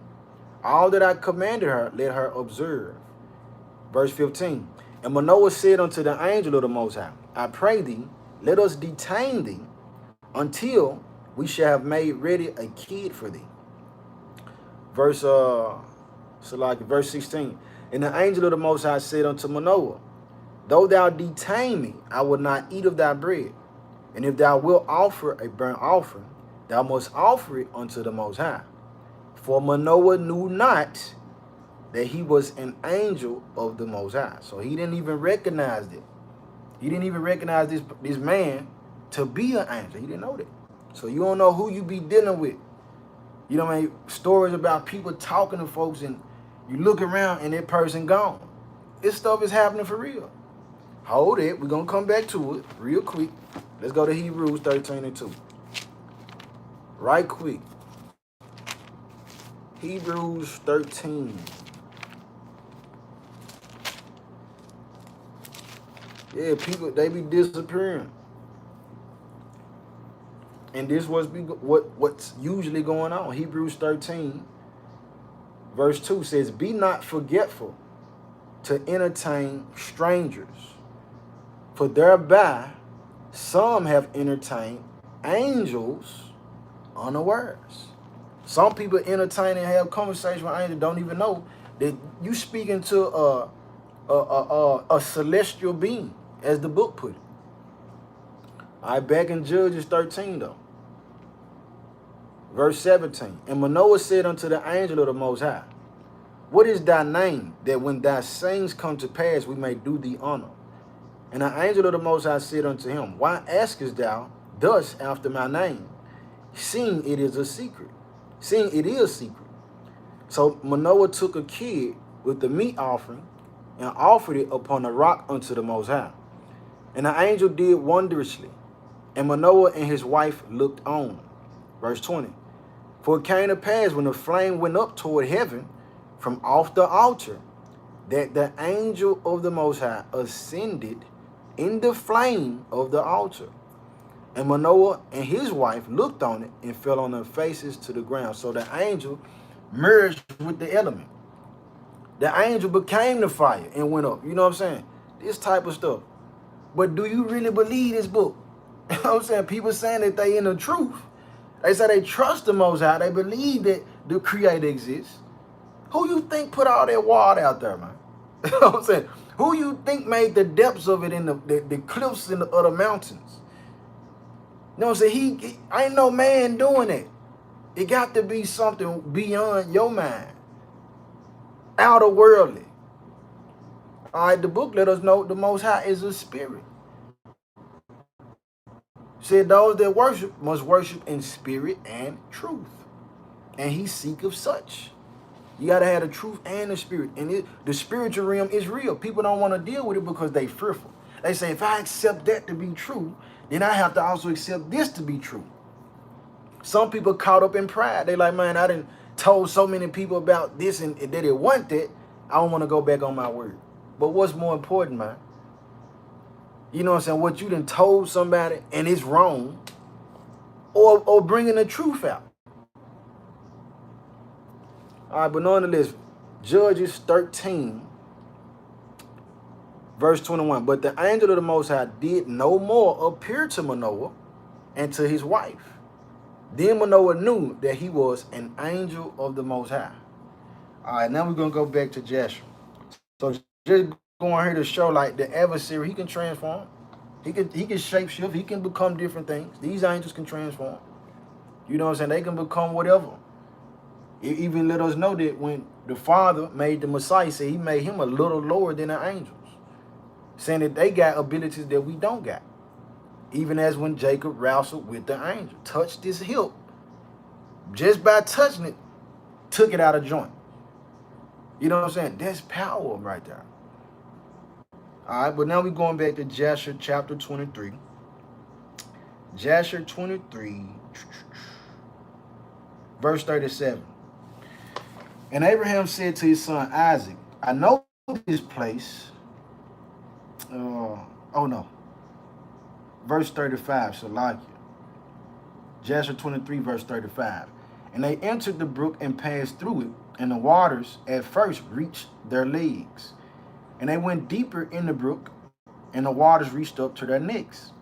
All that I commanded her, let her observe. Verse 15. And Manoah said unto the angel of the Most High, I pray thee, let us detain thee until we shall have made ready a kid for thee. Verse 16. And the angel of the Most High said unto Manoah, though thou detain me, I will not eat of thy bread. And if thou wilt offer a burnt offering, thou must offer it unto the Most High. For Manoah knew not that he was an angel of the Most High. So he didn't even recognize it. He didn't even recognize this man to be an angel. He didn't know that. So you don't know who you be dealing with. You know what I mean? Stories about people talking to folks and you look around and that person gone. This stuff is happening for real. Hold it. We're going to come back to it real quick. Let's go to Hebrews 13 and 2. Right quick. Hebrews 13. Yeah, people, they be disappearing. And this was what's usually going on. Hebrews 13, verse 2 says, be not forgetful to entertain strangers, for thereby some have entertained angels unawares. Some people entertain and have conversation with angels, don't even know that you speaking to a celestial being, as the book put it. All right, back in Judges 13 though. Verse 17. And Manoah said unto the angel of the Most High, what is thy name, that when thy sayings come to pass, we may do thee honor? And the angel of the Most High said unto him, why askest thou thus after my name, seeing it is a secret? Seeing it is secret. So Manoah took a kid with the meat offering and offered it upon a rock unto the Most High. And the angel did wondrously, and Manoah and his wife looked on. Verse 20. For it came to pass when the flame went up toward heaven from off the altar, that the angel of the Most High ascended in the flame of the altar. And Manoah and his wife looked on it and fell on their faces to the ground. So the angel merged with the element. The angel became the fire and went up. You know what I'm saying? This type of stuff. But do you really believe this book? You know what I'm saying? People saying that they in the truth. They say they trust the Most High. They believe that the Creator exists. Who you think put all that water out there, man? You know what I'm saying? Who you think made the depths of it in the cliffs in the other mountains? You know what I'm saying? He ain't no man doing it. It got to be something beyond your mind. Outer worldly. All right, the book let us know the Most High is a spirit. Said those that worship must worship in spirit and truth. And he seeketh such. You got to have the truth and the spirit. And the spiritual realm is real. People don't want to deal with it because they fearful. They say, if I accept that to be true, then I have to also accept this to be true. Some people caught up in pride. They like, man, I done told so many people about this and that it wasn't that. I don't want to go back on my word. But what's more important, man? You know what I'm saying? What you done told somebody and it's wrong, or bringing the truth out. All right, but nonetheless, Judges 13, Verse 21. But the angel of the Most High did no more appear to Manoah and to his wife. Then Manoah knew that he was an angel of the Most High. All right, now we're going to go back to Joshua. So just going here to show like the adversary, he can transform. He can shapeshift. He can become different things. These angels can transform. You know what I'm saying? They can become whatever. It even let us know that when the Father made the Messiah, said he made him a little lower than the angels, saying that they got abilities that we don't got. Even as when Jacob wrestled with the angel, touched his hip, just by touching it, took it out of joint. You know what I'm saying? That's power right there. All right, but now we're going back to Joshua chapter 23. Joshua 23, verse 37. And Abraham said to his son Isaac, I know this place. Verse 35, so like you. Joshua 23, verse 35. And they entered the brook and passed through it, and the waters at first reached their legs. And they went deeper in the brook, and the waters reached up to their necks.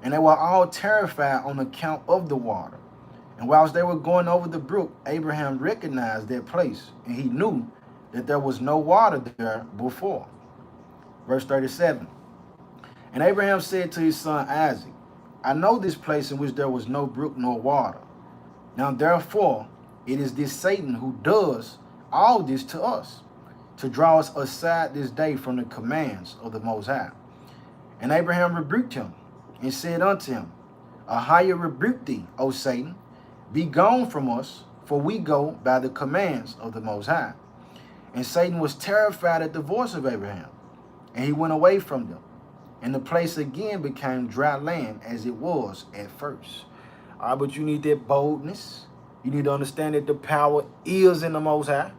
And they were all terrified on account of the water. And whilst they were going over the brook, Abraham recognized that place, and he knew that there was no water there before. Verse 37. And Abraham said to his son Isaac, I know this place in which there was no brook nor water. Now therefore, it is this Satan who does all this to us, to draw us aside this day from the commands of the Most High. And Abraham rebuked him, and said unto him, Ahijah rebuke thee, O Satan, be gone from us, for we go by the commands of the Most High. And Satan was terrified at the voice of Abraham, and he went away from them. And the place again became dry land as it was at first. All right, but you need that boldness. You need to understand that the power is in the Most High.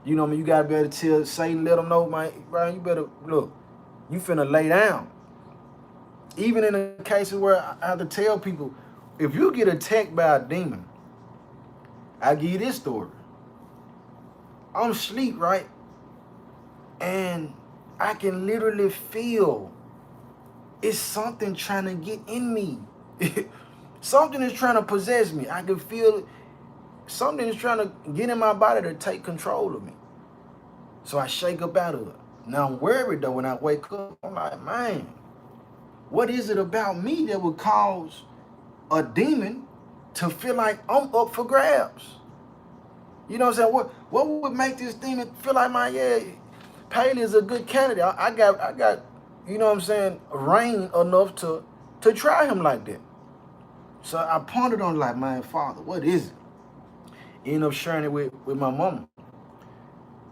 You know what I mean? You got to be able to tell Satan, let him know, man, Brian, you better, look, you finna lay down. Even in the cases where I have to tell people, if you get attacked by a demon, I'll give you this story. I'm asleep, right? And I can literally feel it's something trying to get in me. Something is trying to possess me. I can feel it. Something is trying to get in my body to take control of me. So I shake up out of it. Now I'm worried though when I wake up. I'm like, man, what is it about me that would cause a demon to feel like I'm up for grabs? You know what I'm saying? What would make this demon feel like Paley is a good candidate? I got, you know what I'm saying, reign enough to try him like that. So I pondered on like, man, Father, what is it? Ended up sharing it with my mama.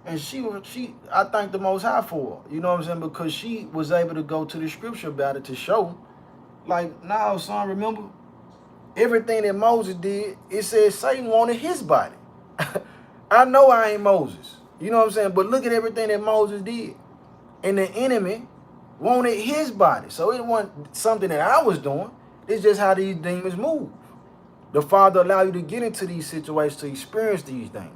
And I thank the Most High for her. You know what I'm saying? Because she was able to go to the scripture about it to show, like, now, son, remember, everything that Moses did, it says Satan wanted his body. I know I ain't Moses. You know what I'm saying? But look at everything that Moses did. And the enemy wanted his body. So it wasn't something that I was doing. It's just how these demons move. The Father allowed you to get into these situations to experience these things.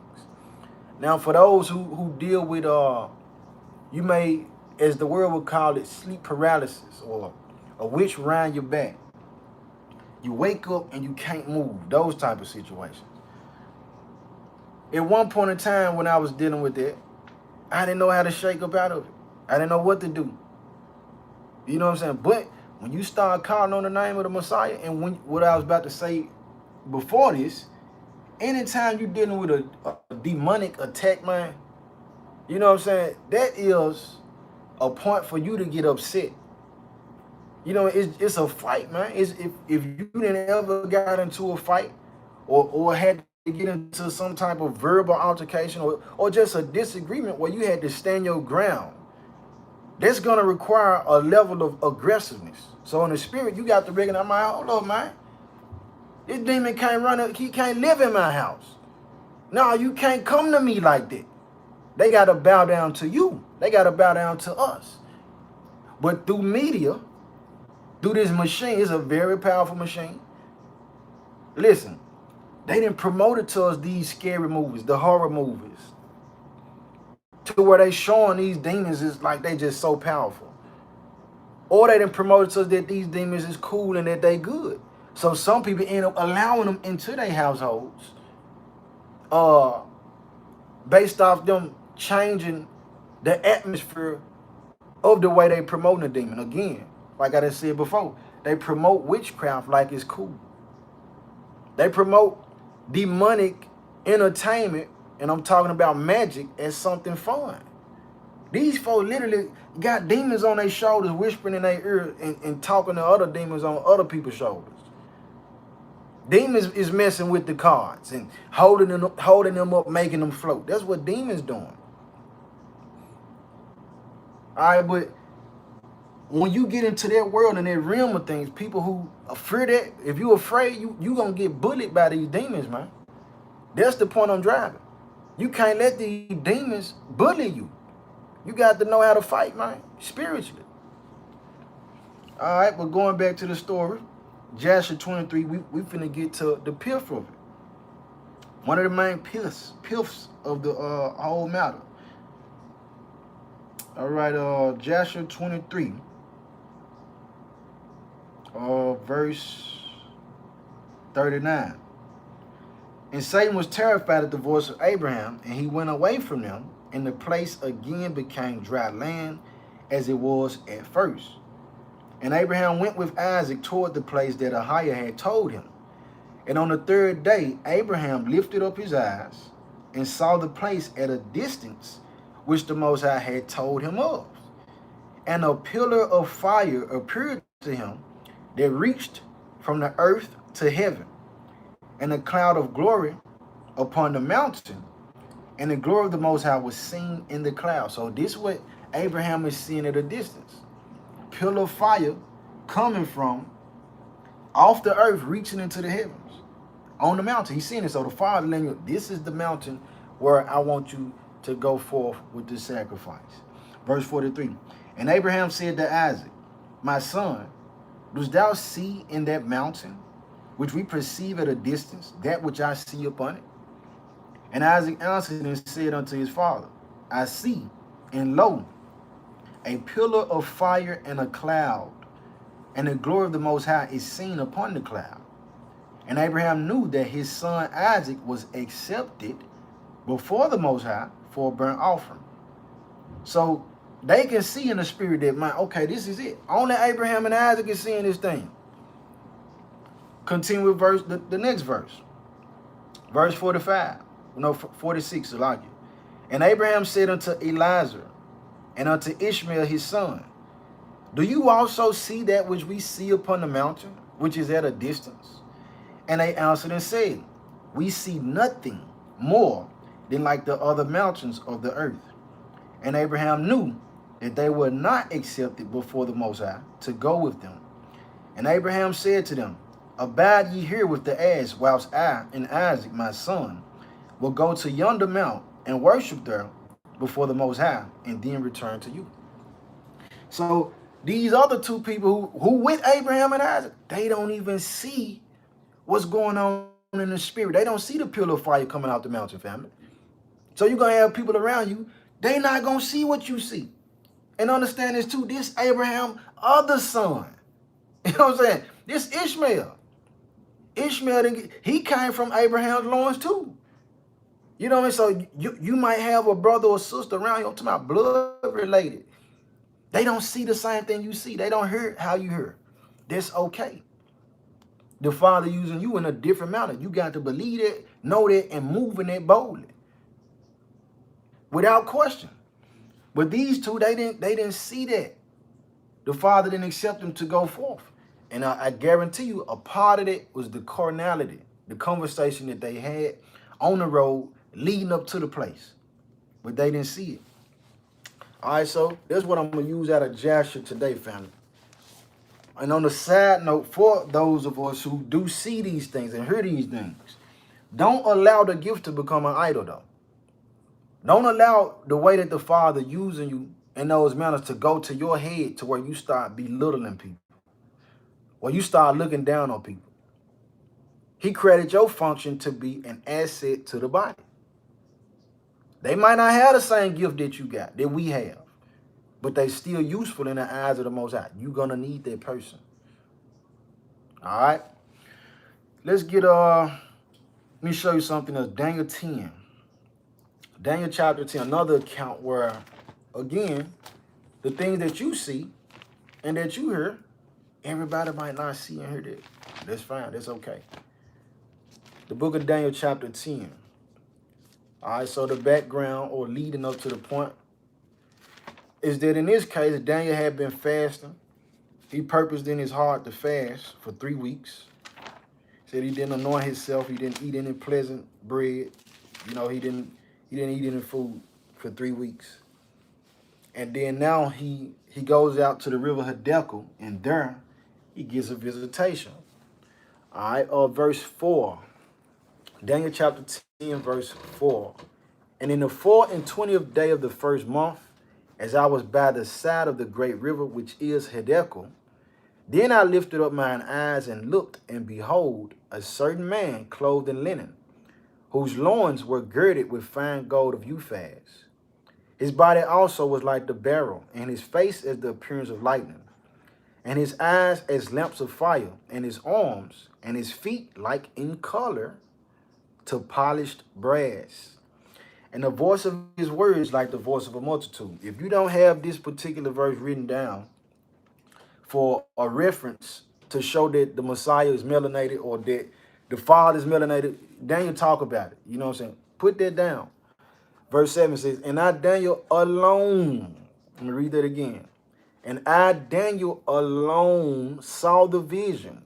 Now, for those who deal with, you may, as the world would call it, sleep paralysis or a witch around your back. You wake up and you can't move. Those type of situations. At one point in time when I was dealing with that, I didn't know how to shake up out of it. I didn't know what to do. You know what I'm saying? But when you start calling on the name of the Messiah, and what I was about to say before this, anytime you're dealing with a demonic attack, man, you know what I'm saying? That is a point for you to get upset. You know, it's a fight, man. If you didn't ever got into a fight or had to get into some type of verbal altercation or just a disagreement where you had to stand your ground, that's going to require a level of aggressiveness. So in the spirit, you got to recognize, hold up, man. This demon can't he can't live in my house. No, you can't come to me like that. They got to bow down to you. They got to bow down to us. But through media, through this machine, it's a very powerful machine. Listen, they didn't promote it to us, these scary movies, the horror movies, to where they showing these demons is like they just so powerful. Or they done promoted to us that these demons is cool and that they good. So some people end up allowing them into their households, uh, based off them changing the atmosphere of the way they promote a demon. Again, like I just said before, they promote witchcraft like it's cool. They promote demonic entertainment, and I'm talking about magic, as something fun. These folks literally got demons on their shoulders, whispering in their ear and talking to other demons on other people's shoulders. Demons is messing with the cards and holding them up, making them float. That's what demons doing. All right, but when you get into that world and that realm of things, people who fear that, if you're afraid, you gonna get bullied by these demons, man. That's the point I'm driving. You can't let these demons bully you. You got to know how to fight, man, spiritually. All right, but going back to the story, Joshua 23, we finna get to the pith of it. One of the main piths of the whole matter. All right, Joshua 23, verse 39. And Satan was terrified at the voice of Abraham, and he went away from them, and the place again became dry land as it was at first. And Abraham went with Isaac toward the place that Ahiah had told him. And on the third day, Abraham lifted up his eyes and saw the place at a distance which the Most High had told him of. And a pillar of fire appeared to him that reached from the earth to heaven, and a cloud of glory upon the mountain, and the glory of the Most High was seen in the cloud. So this is what Abraham is seeing at a distance. Pillar of fire coming from off the earth, reaching into the heavens on the mountain. He's seeing it. So the Father letting you, this is the mountain where I want you to go forth with this sacrifice. Verse 43. And Abraham said to Isaac, my son, dost thou see in that mountain, which we perceive at a distance, that which I see upon it? And Isaac answered and said unto his father, I see, and lo, a pillar of fire and a cloud, and the glory of the Most High is seen upon the cloud. And Abraham knew that his son Isaac was accepted before the Most High for a burnt offering. So they can see in the spirit that, man, okay, this is it. Only Abraham and Isaac is seeing this thing. Continue with the next verse. Verse 45. No, 46, like it. And Abraham said unto Eliezer and unto Ishmael his son, do you also see that which we see upon the mountain, which is at a distance? And they answered and said, we see nothing more than like the other mountains of the earth. And Abraham knew that they were not accepted before the Most High to go with them. And Abraham said to them, abide ye here with the ass, whilst I and Isaac my son will go to yonder mount and worship there before the Most High, and then return to you. So these other two people who with Abraham and Isaac, they don't even see what's going on in the spirit. They don't see the pillar of fire coming out the mountain, family. So you're going to have people around you, they not going to see what you see. And understand this too, this Abraham, other son. You know what I'm saying? This Ishmael. Ishmael, he came from Abraham's loins too. You know what I mean? So you might have a brother or sister around you, I'm talking about blood related. They don't see the same thing you see. They don't hear how you hear. That's okay. The Father using you in a different manner. You got to believe it, know that, and move in it boldly. Without question. But these two, they didn't see that. The Father didn't accept them to go forth. And I guarantee you, a part of it was the carnality, the conversation that they had on the road leading up to the place. But they didn't see it. All right, so that's what I'm going to use out of Joshua today, family. And on the side note, for those of us who do see these things and hear these things, don't allow the gift to become an idol, though. Don't allow the way that the Father using you in those manners to go to your head to where you start belittling people, or you start looking down on people. He created your function to be an asset to the body. They might not have the same gift that you got, that we have. but they still useful in the eyes of the Most High. You're gonna need that person. All right. Let's get let me show you something else. Daniel 10. Daniel chapter 10, another account where, again, the things that you see and that you hear, everybody might not see and hear that. That's fine. That's okay. The book of Daniel chapter 10. All right, so the background or leading up to the point is that in this case, Daniel had been fasting. He purposed in his heart to fast for 3 weeks. Said he didn't anoint himself. He didn't eat any pleasant bread. You know, he didn't eat any food for 3 weeks. And then now he goes out to the river Hiddekel, and there he gets a visitation. All right, verse 4. Daniel chapter 10, verse 4. And in the 24th day of the first month, as I was by the side of the great river, which is Hiddekel, then I lifted up mine eyes and looked, and behold, a certain man clothed in linen, whose loins were girded with fine gold of Uphaz. His body also was like the beryl, and his face as the appearance of lightning, and his eyes as lamps of fire, and his arms and his feet like in color to polished brass. And the voice of his words like the voice of a multitude. If you don't have this particular verse written down for a reference to show that the Messiah is melanated or that the Father is melanated, Daniel talk about it. You know what I'm saying? Put that down. Verse 7 says, and I, Daniel, alone, let me read that again. And I, Daniel, alone saw the vision.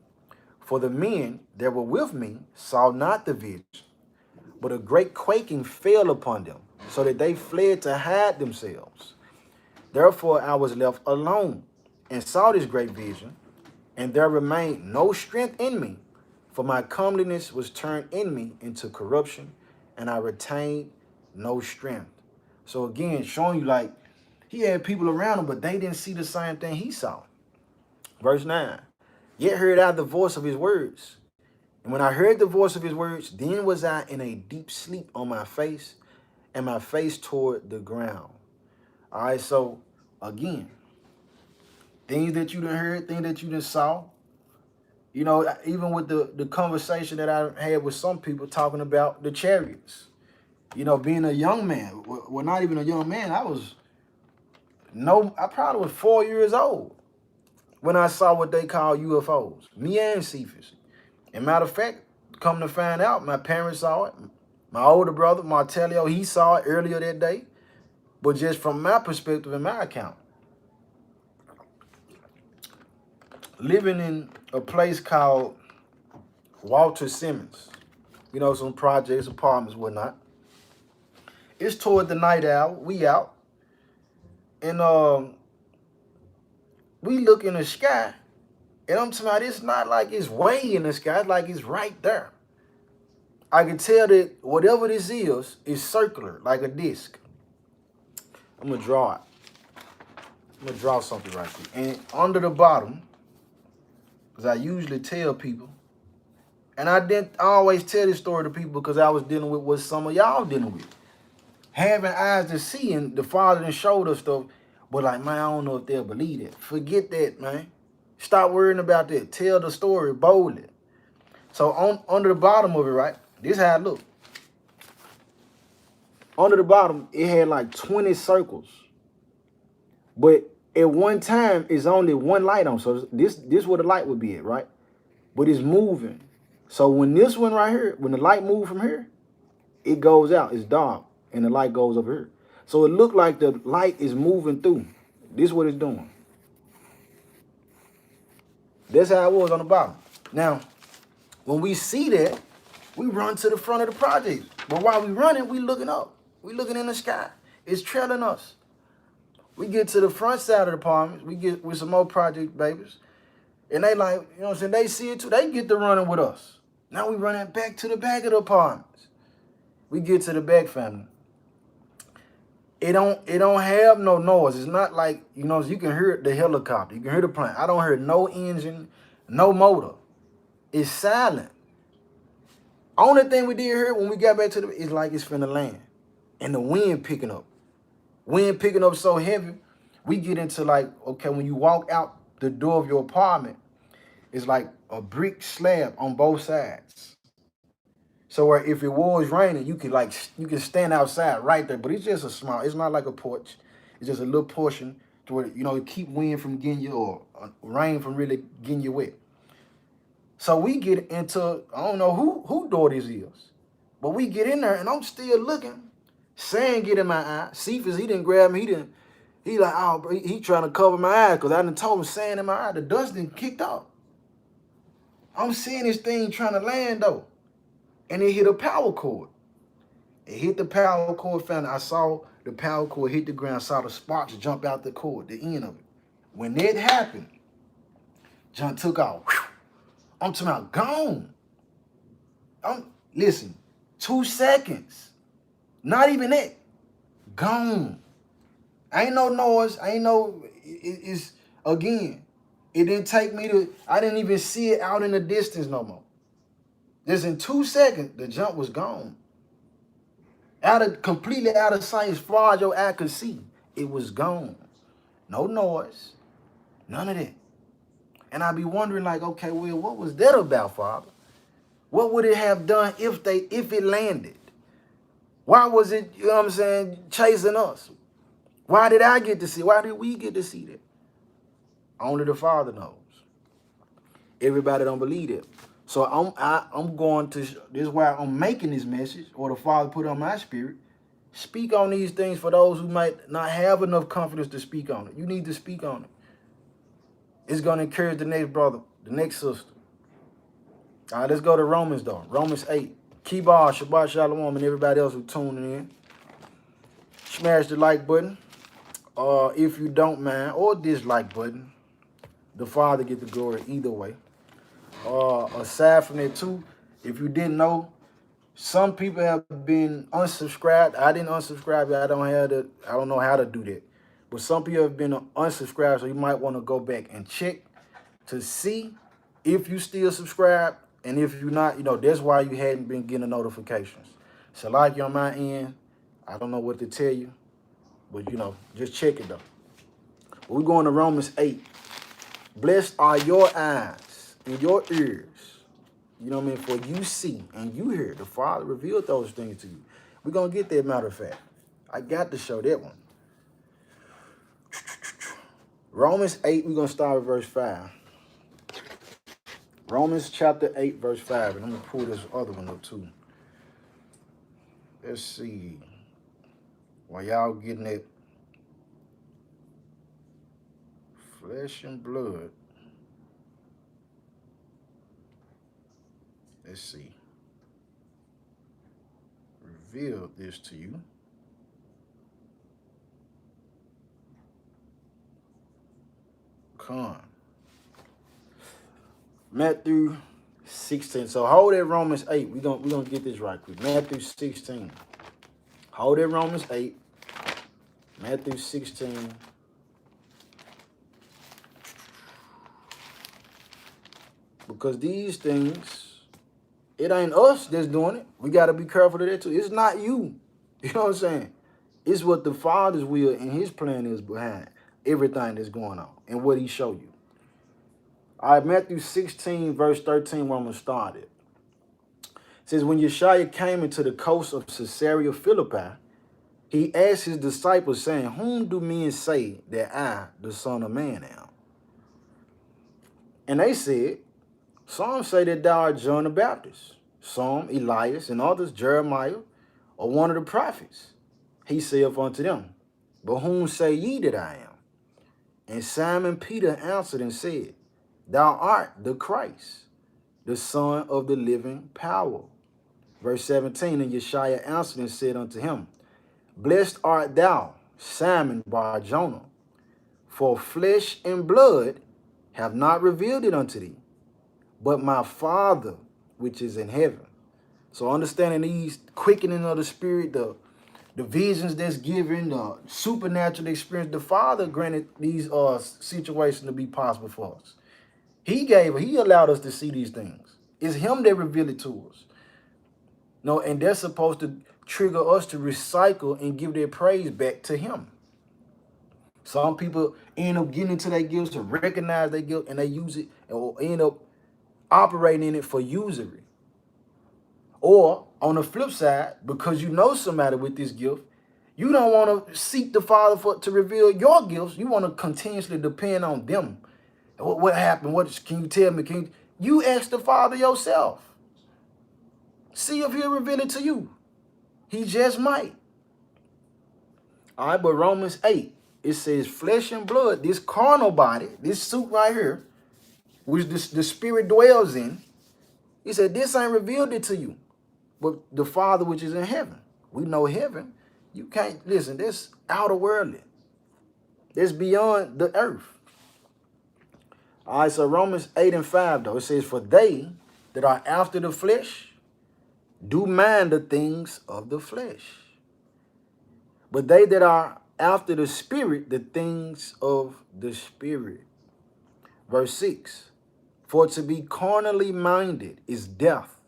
For the men that were with me saw not the vision, but a great quaking fell upon them, so that they fled to hide themselves. Therefore I was left alone, and saw this great vision, and there remained no strength in me, for my comeliness was turned in me into corruption, and I retained no strength. So again, showing you like he had people around him, but they didn't see the same thing he saw. Verse 9, yet heard I the voice of his words. And when I heard the voice of his words, then was I in a deep sleep on my face, and my face toward the ground. All right, so again, things that you done heard, things that you done saw. You know, even with the conversation that I had with some people talking about the chariots. You know, being a young man, well, not even a young man, I probably was 4 years old when I saw what they call UFOs. Me and Cephas. And matter of fact, come to find out, my parents saw it. My older brother, Martelio, he saw it earlier that day. But just from my perspective and my account, living in a place called Walter Simmons, you know, some projects, apartments, whatnot. It's toward the night hour. We out. And we look in the sky. And I'm talking about, it's not like it's way in the sky. It's like it's right there. I can tell that whatever this is circular, like a disc. I'm going to draw it. I'm going to draw something right there. And under the bottom, because I usually tell people, and I always tell this story to people because I was dealing with what some of y'all dealing with. Having eyes to see, and the Father done showed us stuff, but like, man, I don't know if they'll believe it. Forget that, man. Stop worrying about that. Tell the story boldly. So under the bottom of it, right? This is how it looked. Under the bottom, it had like 20 circles. But at one time, it's only one light on. So this where the light would be at, right? But it's moving. So when this one right here, when the light moves from here, it goes out. It's dark. And the light goes over here. So it looked like the light is moving through. This is what it's doing. That's how it was on the bottom. Now, when we see that, we run to the front of the project. But while we running, we looking up. We looking in the sky. It's trailing us. We get to the front side of the apartment. We get with some more project babies. And they like, you know what I'm saying? They see it too. They get to running with us. Now we running back to the back of the apartments. We get to the back, family. It don't have no noise. It's not like, you know, you can hear the helicopter. You can hear the plane. I don't hear no engine, no motor. It's silent. Only thing we did hear when we got back to the, it's like it's finna land. And the wind picking up. Wind picking up so heavy. We get into like, okay, when you walk out the door of your apartment, it's like a brick slab on both sides. So where if it was raining, you can stand outside right there, but it's just a small. It's not like a porch. It's just a little portion to where it keep wind from getting you or rain from really getting you wet. So we get into I don't know who door this is, but we get in there and I'm still looking. Sand get in my eye. Cephas, he didn't grab me. He like, oh, bro, he trying to cover my eyes because I done told him sand in my eye. The dust done kicked off. I'm seeing this thing trying to land though. And it hit a power cord. It hit the power cord, found I saw the power cord hit the ground, saw the sparks jump out the cord, the end of it. When that happened, John took off. Whew. I'm talking about gone. Listen, 2 seconds. Not even that. Gone. Ain't no noise. Ain't no, it's, again, it didn't take me to, I didn't even see it out in the distance no more. Just in 2 seconds, the jump was gone. Completely out of sight as far as your eye could see. It was gone. No noise. None of that. And I'd be wondering like, okay, well, what was that about, Father? What would it have done if it landed? Why was it, you know what I'm saying, chasing us? Why did I get to see? Why did we get to see that? Only the Father knows. Everybody don't believe it. So I'm going to, this is why I'm making this message, or the Father put on my spirit. Speak on these things for those who might not have enough confidence to speak on it. You need to speak on it. It's going to encourage the next brother, the next sister. All right, let's go to Romans though. Romans 8. Kibar, Shabbat Shalom, and everybody else who's tuning in. Smash the like button. If you don't mind, or dislike button. The Father get the glory either way. Aside from that too, if you didn't know, some people have been unsubscribed. I didn't unsubscribe. I don't know how to do that. But some people have been unsubscribed, so you might want to go back and check to see if you still subscribe. And if you're not, that's why you hadn't been getting the notifications. So like you on my end, I don't know what to tell you, but just check it though. But we're going to Romans 8. Blessed are your eyes and your ears. You know what I mean? For you see and you hear. The Father revealed those things to you. We're going to get there, matter of fact. I got to show that one. Romans 8, we're going to start with verse 5. Romans chapter 8, verse 5. And I'm going to pull this other one up too. Let's see. While y'all getting that flesh and blood. Let's see. Reveal this to you. Matthew 16. So hold at Romans 8. We're gonna get this right quick. Matthew 16. Hold at Romans 8. Matthew 16. Because these things, it ain't us that's doing it. We got to be careful of that too. It's not you. You know what I'm saying? It's what the Father's will and his plan is behind everything that's going on and what he showed you. All right, Matthew 16, verse 13, where I'm going to start it. It says, when Yeshua came into the coast of Caesarea Philippi, he asked his disciples, saying, whom do men say that I, the Son of Man, am? And they said, some say that thou art John the Baptist, some Elias, and others Jeremiah, or one of the prophets. He saith unto them, but whom say ye that I am? And Simon Peter answered and said, thou art the Christ, the Son of the living power. Verse 17, and Yeshua answered and said unto him, blessed art thou, Simon Bar-Jonah, for flesh and blood have not revealed it unto thee, but my Father which is in heaven. So understanding these quickening of the spirit, the visions that's given, the supernatural experience, the Father granted these situations to be possible for us. He allowed us to see these things. It's him that revealed it to us. No, and they're supposed to trigger us to recycle and give their praise back to him. Some people end up getting into their gifts to recognize their guilt and they use it or end up operating in it for usury. Or on the flip side, because you know somebody with this gift, you don't want to seek the Father to reveal your gifts. You want to continuously depend on them. What happened? Can you tell me? You ask the Father yourself? See if he'll reveal it to you. He just might. All right, but Romans 8, it says flesh and blood, this carnal body, this suit right here, which the spirit dwells in, he said, this ain't revealed it to you, but the Father which is in heaven. We know heaven. You can't, listen, that's outer worldly. That's beyond the earth. All right, so Romans 8 and 5, though, it says, for they that are after the flesh do mind the things of the flesh. But they that are after the Spirit, the things of the Spirit. Verse 6, for to be carnally minded is death,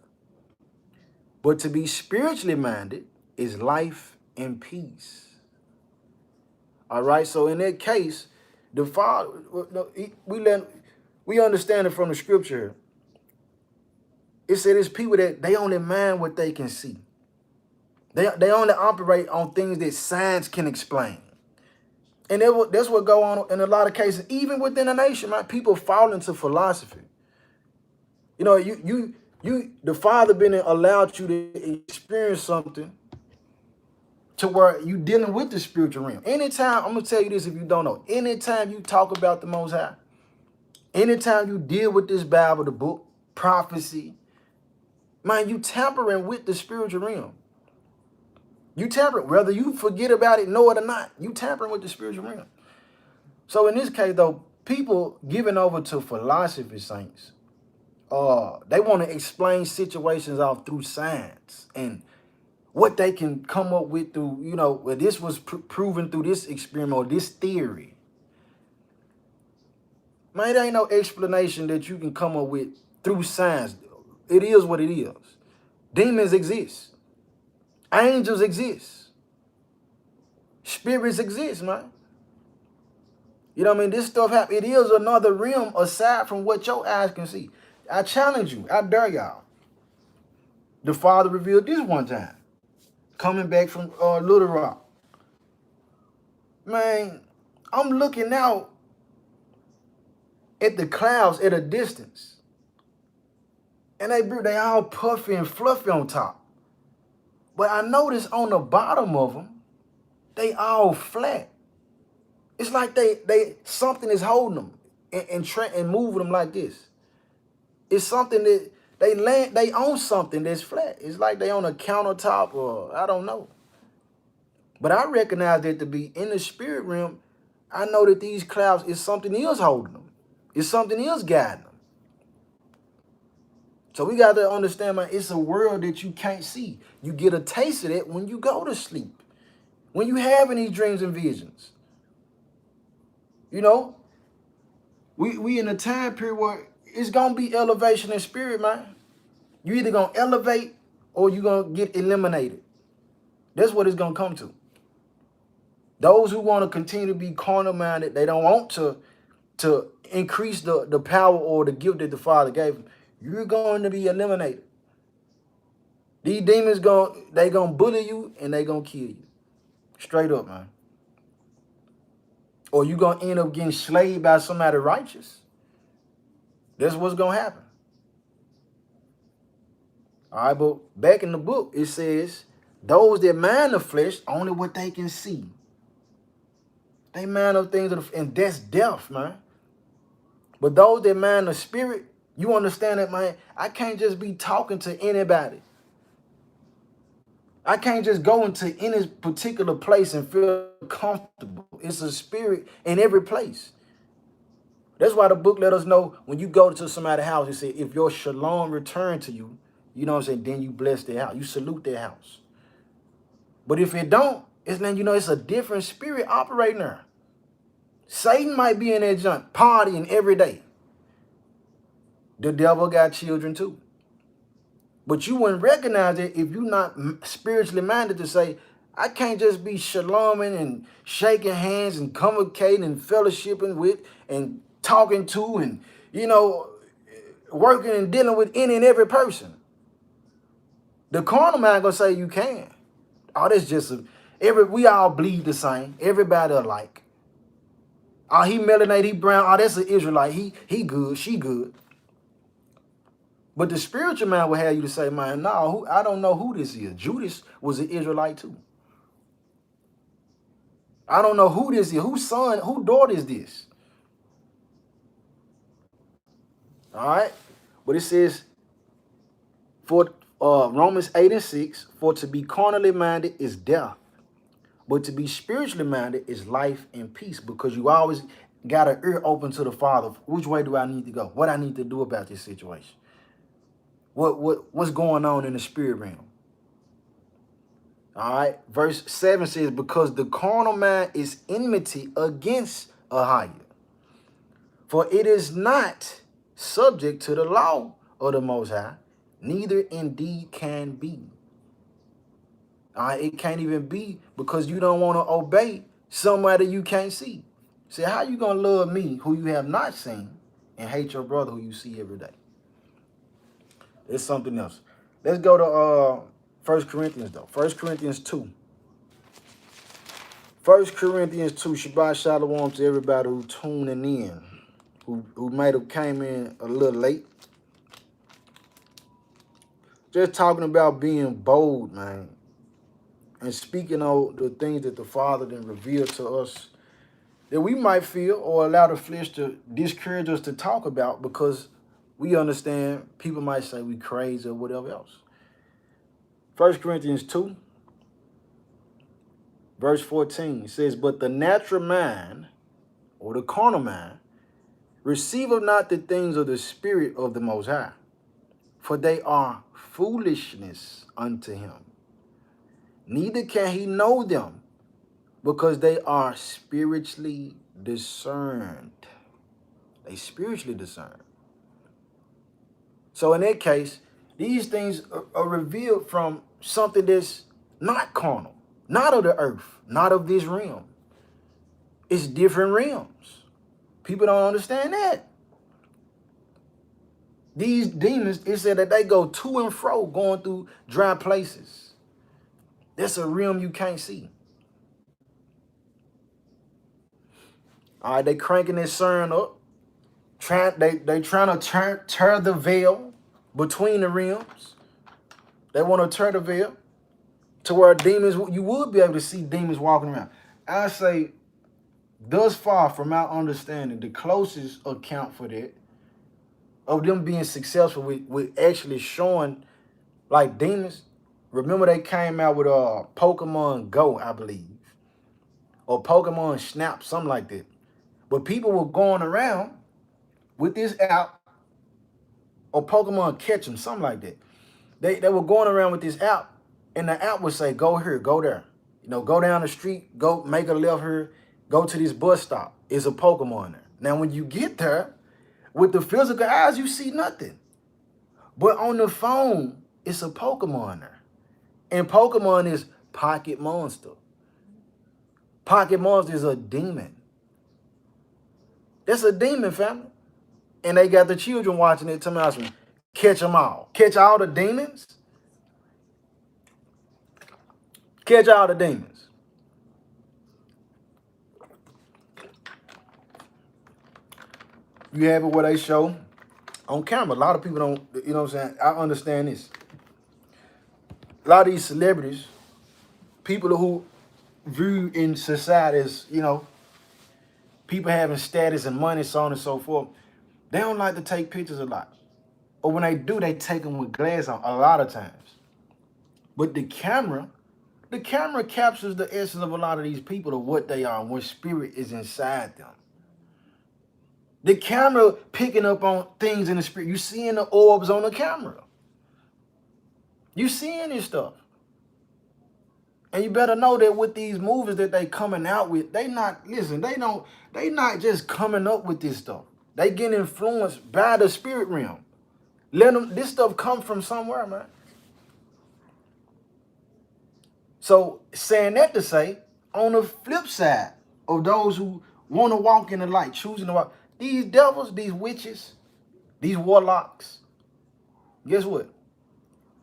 but to be spiritually minded is life and peace. All right, so in that case, the Father, we understand it from the scripture. It said it's people that they only mind what they can see. They only operate on things that science can explain. And that's what go on in a lot of cases, even within a nation, right? People fall into philosophy. You know, the Father been allowed you to experience something to where you dealing with the spiritual realm. Anytime, I'm gonna tell you this if you don't know, anytime you talk about the Most High, anytime you deal with this Bible, the book, prophecy, man, you tampering with the spiritual realm. You tampering, whether you forget about it, know it or not, you tampering with the spiritual realm. So in this case, though, people giving over to philosophy, saints, they want to explain situations off through science and what they can come up with through, you know, well, this was proven through this experiment or this theory. Man, there ain't no explanation that you can come up with through science. It is what it is. Demons exist. Angels exist. Spirits exist, man. You know what I mean? This stuff happens. It is another realm aside from what your eyes can see. I challenge you. I dare y'all. The Father revealed this one time. Coming back from Little Rock. Man, I'm looking out at the clouds at a distance. And they all puffy and fluffy on top. But I noticed on the bottom of them, they all flat. It's like they something is holding them and moving them like this. It's something that they own something that's flat. It's like they on a countertop or I don't know. But I recognize that to be in the spirit realm. I know that these clouds is something else holding them. It's something else guiding them. So we got to understand, man, it's a world that you can't see. You get a taste of it when you go to sleep. When you have any dreams and visions. You know, we in a time period where it's going to be elevation in spirit, man. You either going to elevate or you're going to get eliminated. That's what it's going to come to. Those who want to continue to be carnal-minded, they don't want to increase the power or the gift that the Father gave them. You're going to be eliminated. These demons they gonna bully you and they gonna kill you. Straight up, man. Or you gonna end up getting slayed by somebody righteous. That's what's gonna happen. All right, but back in the book, it says, those that mind the flesh, only what they can see. They mind those things, and that's death, man. But those that mind the spirit, you understand that, man, I can't just be talking to anybody. I can't just go into any particular place and feel comfortable. It's a spirit in every place. That's why the book let us know when you go to somebody's house, it said, if your shalom return to you, you know what I'm saying, then you bless their house. You salute their house. But if it don't, it's letting you know it's a different spirit operating there. Satan might be in that junk, partying every day. The devil got children too. But you wouldn't recognize it if you're not spiritually minded to say, I can't just be shaloming and shaking hands and communicating and fellowshipping with and talking to and, you know, working and dealing with any and every person. The carnal man gonna say you can. Oh, that's just we all bleed the same. Everybody alike. Oh, he melanated, he brown. Oh, that's an Israelite. He good, she good. But the spiritual man will have you to say, man, no, I don't know who this is. Judas was an Israelite too. I don't know who this is. Whose son, whose daughter is this? All right. But it says, for Romans 8 and 6, for to be carnally minded is death, but to be spiritually minded is life and peace, because you always got an ear open to the Father. Which way do I need to go? What I need to do about this situation? What's going on in the spirit realm? All right. Verse 7 says, because the carnal mind is enmity against a higher, for it is not subject to the law of the Most High, neither indeed can be. All right, it can't even be, because you don't want to obey somebody you can't see. See, how you going to love me who you have not seen and hate your brother who you see every day? It's something else. Let's go to 1 Corinthians, though. 1 Corinthians 2. 1 Corinthians 2, Shabbat Shalom to everybody who tuning in, who might have came in a little late. Just talking about being bold, man. And speaking of the things that the Father then revealed to us that we might feel or allow the flesh to discourage us to talk about, because we understand people might say we crazy or whatever else. 1 Corinthians 2, verse 14 says, but the natural mind, or the carnal mind, receiveth not the things of the Spirit of the Most High, for they are foolishness unto him. Neither can he know them, because they are spiritually discerned. They spiritually discerned. So in that case, these things are revealed from something that's not carnal, not of the earth, not of this realm. It's different realms. People don't understand that. These demons, it said that they go to and fro, going through dry places. That's a realm you can't see. All right, they cranking their CERN up. They trying to tear the veil between the realms. They want to tear the veil to where demons, you would be able to see demons walking around. I say, thus far from our understanding, the closest account for that, of them being successful with actually showing like demons. Remember they came out with Pokemon Go, I believe, or Pokemon Snap, something like that. But people were going around with this app, or Pokemon Catch 'em, something like that. They were going around with this app, and the app would say, go here, go there. You know, go down the street, go make a left here, go to this bus stop. It's a Pokemon there. Now, when you get there, with the physical eyes, you see nothing. But on the phone, it's a Pokemon there. And Pokemon is Pocket Monster. Pocket Monster is a demon. That's a demon, family. And they got the children watching it, telling me, catch them all. Catch all the demons. Catch all the demons. You have it where they show on camera. A lot of people don't, you know what I'm saying? I understand this. A lot of these celebrities, people who view in society as, you know, people having status and money, so on and so forth, they don't like to take pictures a lot. Or when they do, they take them with glass on a lot of times. But the camera captures the essence of a lot of these people, of what they are and what spirit is inside them. The camera picking up on things in the spirit. You seeing the orbs on the camera. You seeing this stuff. And you better know that with these movies that they coming out with, they not just coming up with this stuff. They get influenced by the spirit realm. Let them, this stuff come from somewhere, man. So saying that to say, on the flip side of those who want to walk in the light, choosing to walk, these devils, these witches, these warlocks, guess what?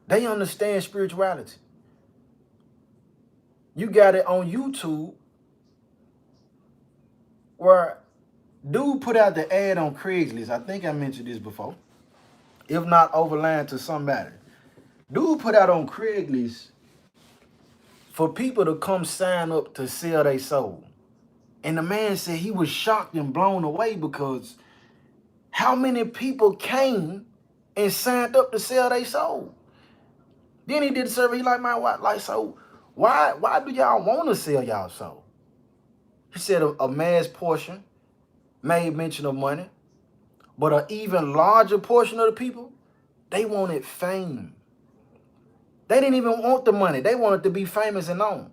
They understand spirituality. You got it on YouTube where dude put out the ad on Craigslist. I think I mentioned this before. If not overland to somebody. Dude put out on Craigslist for people to come sign up to sell their soul. And the man said he was shocked and blown away because how many people came and signed up to sell their soul? Then he did the survey. He like, man, why do y'all want to sell y'all soul? He said a mass portion made mention of money, but an even larger portion of the people, they wanted fame. They didn't even want the money. They wanted to be famous and known.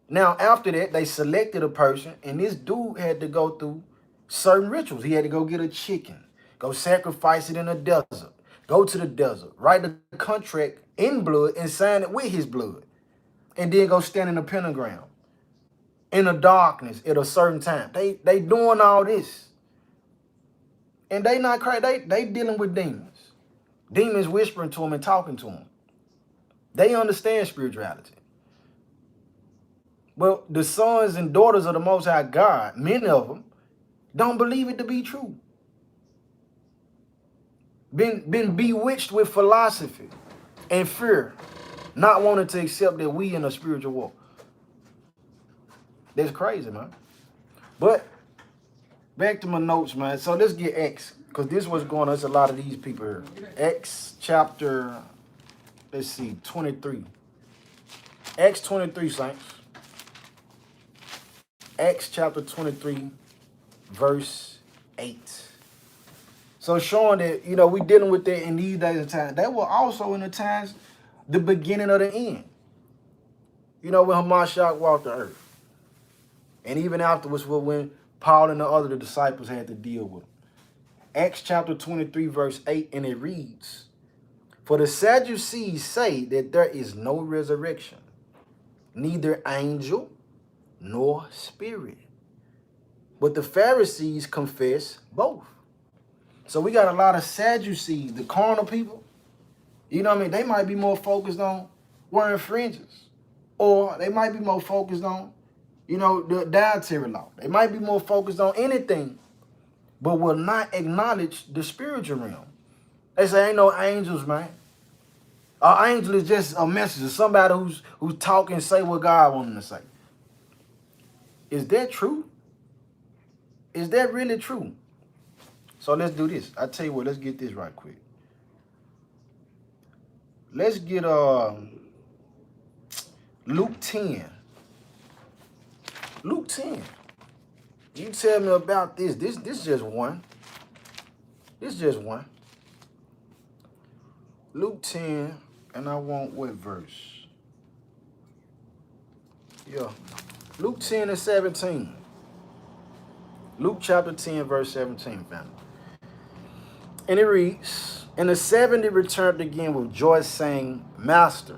Now, after that, they selected a person, and this dude had to go through certain rituals. He had to go get a chicken, go sacrifice it in the desert, go to the desert, write the contract in blood and sign it with his blood, and then go stand in the pentagram in the darkness at a certain time. They doing all this. And they not crazy. They dealing with demons. Demons whispering to them and talking to them. They understand spirituality. Well, the sons and daughters of the Most High God, many of them, don't believe it to be true. Been bewitched with philosophy and fear, not wanting to accept that we in a spiritual war. That's crazy, man. But back to my notes, man. So let's get Acts, because this was going on. There's a lot of these people here. Acts chapter, let's see, 23. Acts 23, saints. Acts chapter 23, verse 8. So showing that, we dealing with that in these days and times. That were also in the times, the beginning of the end. When Hamashiach walked the earth. And even afterwards, when Paul and the disciples had to deal with him. Acts chapter 23, verse 8, and it reads, "For the Sadducees say that there is no resurrection, neither angel nor spirit. But the Pharisees confess both." So we got a lot of Sadducees, the carnal people. They might be more focused on wearing fringes. Or they might be more focused on, the dietary law. They might be more focused on anything, but will not acknowledge the spiritual realm. They say ain't no angels, man. An angel is just a messenger, somebody who's talking and say what God wants them to say. Is that true? Is that really true? So let's do this. I tell you what, let's get this right quick. Let's get Luke 10. Luke 10. You tell me about this. This just one. This just one. Luke 10, and I want what verse? Yeah. Luke 10 and 17. Luke chapter 10, verse 17, family. And it reads, "And the 70 returned again with joy, saying, Master,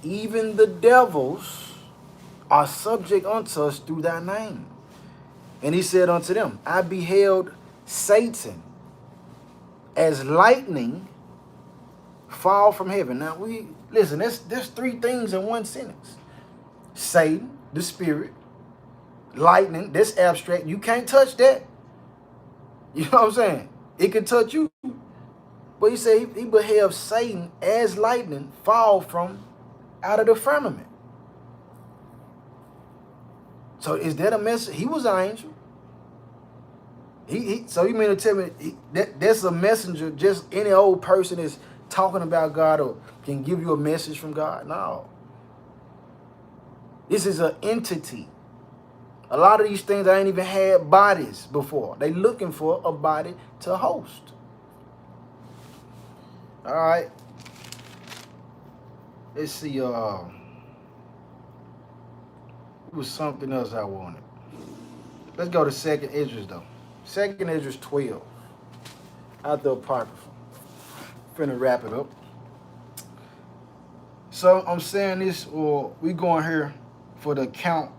even the devils are subject unto us through thy name. And he said unto them, I beheld Satan as lightning fall from heaven." Now listen, there's three things in one sentence. Satan, the spirit, lightning, that's abstract. You can't touch that. You know what I'm saying? It can touch you. But he said he beheld Satan as lightning fall from out of the firmament. So is that a message? He was an angel. So you mean to tell me that's a messenger, just any old person is talking about God or can give you a message from God? No. This is an entity. A lot of these things I ain't even had bodies before. They looking for a body to host. All right. Let's see. It was something else I wanted. Let's go to 2nd Esdras though. 2nd Esdras 12. Out the Apocrypha. Finna wrap it up. So I'm saying this, or we going here for the count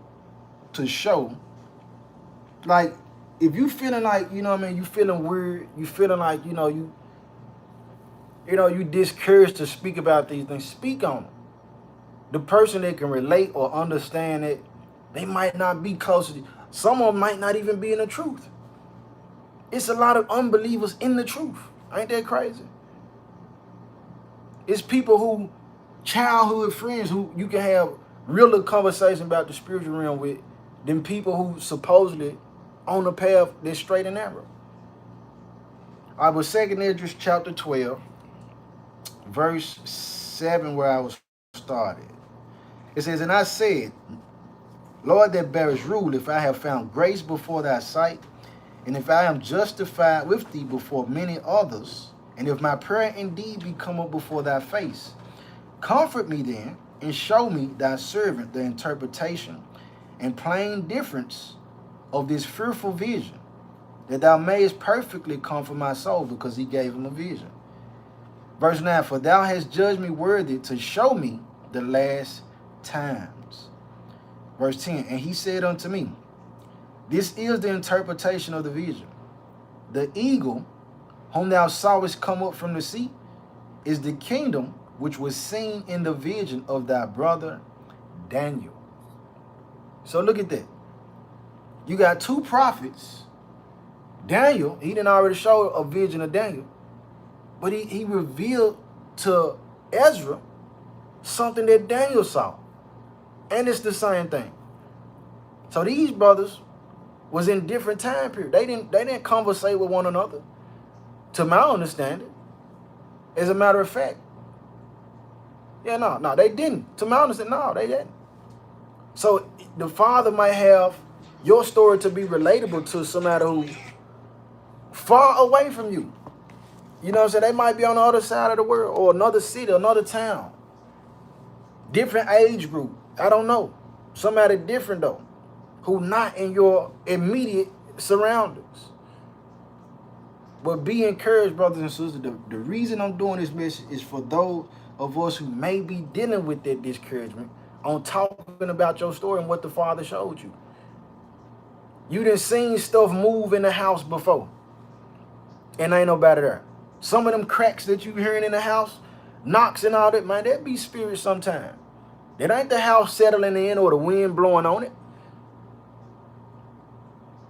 to show, like, if you feeling like, you know what I mean, you feeling weird, you feeling like, you discouraged to speak about these things, speak on them. The person that can relate or understand it, they might not be close to you. Some of them might not even be in the truth. It's a lot of unbelievers in the truth. Ain't that crazy? It's people who, childhood friends who you can have realer conversation about the spiritual realm with than people who supposedly on the path that's straight and narrow. I was 2 Esdras chapter 12, verse 7, where I was started. It says, and I said, Lord that bearest rule, if I have found grace before thy sight, and if I am justified with thee before many others, and if my prayer indeed be come up before thy face, comfort me then, and show me thy servant the interpretation and plain difference of this fearful vision, that thou mayest perfectly comfort my soul, because he gave him a vision. Verse 9, for thou hast judged me worthy to show me the last times. Verse 10, and he said unto me, this is the interpretation of the vision. The eagle, whom thou sawest come up from the sea, is the kingdom which was seen in the vision of thy brother Daniel. So look at that. You got two prophets. Daniel, he didn't already show a vision of Daniel, but he revealed to Ezra something that Daniel saw. And it's the same thing. So these brothers was in different time period. They didn't conversate with one another, to my understanding. As a matter of fact. Yeah, no, they didn't. To my understanding, no, they didn't. So the Father might have your story to be relatable to somebody who far away from you. You know what I'm saying? They might be on the other side of the world, or another city, another town. Different age group. I don't know. Somebody different though, who not in your immediate surroundings. But be encouraged, brothers and sisters. The reason I'm doing this message is for those of us who may be dealing with that discouragement on talking about your story and what the Father showed you. You done seen stuff move in the house before, and ain't nobody there. Some of them cracks that you hearing in the house, knocks and all that, man, that be spirit sometime. It ain't the house settling in or the wind blowing on it.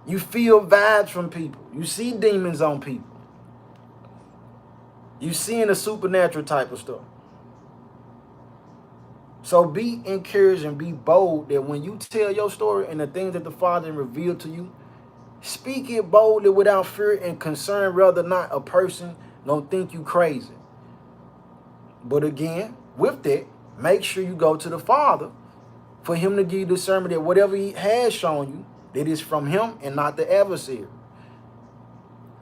You feel vibes from people. You see demons on people. You seeing the supernatural type of stuff. So be encouraged and be bold that when you tell your story and the things that the Father revealed to you, speak it boldly without fear and concern whether or not a person don't think you crazy. But again, with that, make sure you go to the Father for him to give you discernment that whatever he has shown you, that is from him and not the adversary.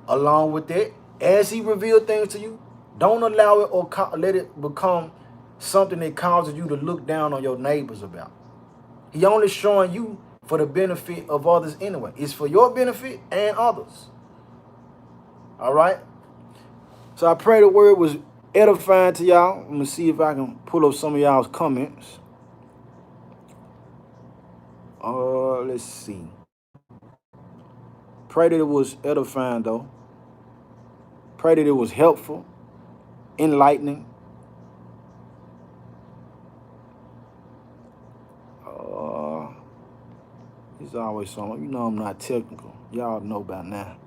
Along with that, as he revealed things to you, don't allow it or let it become something that causes you to look down on your neighbors about. He only showing you for the benefit of others anyway. It's for your benefit and others. All right? So I pray the word was edifying to y'all. I'm going to see if I can pull up some of y'all's comments. Let's see. Pray that it was edifying, though. Pray that it was helpful, enlightening. There's always someone. You know I'm not technical. Y'all know by now.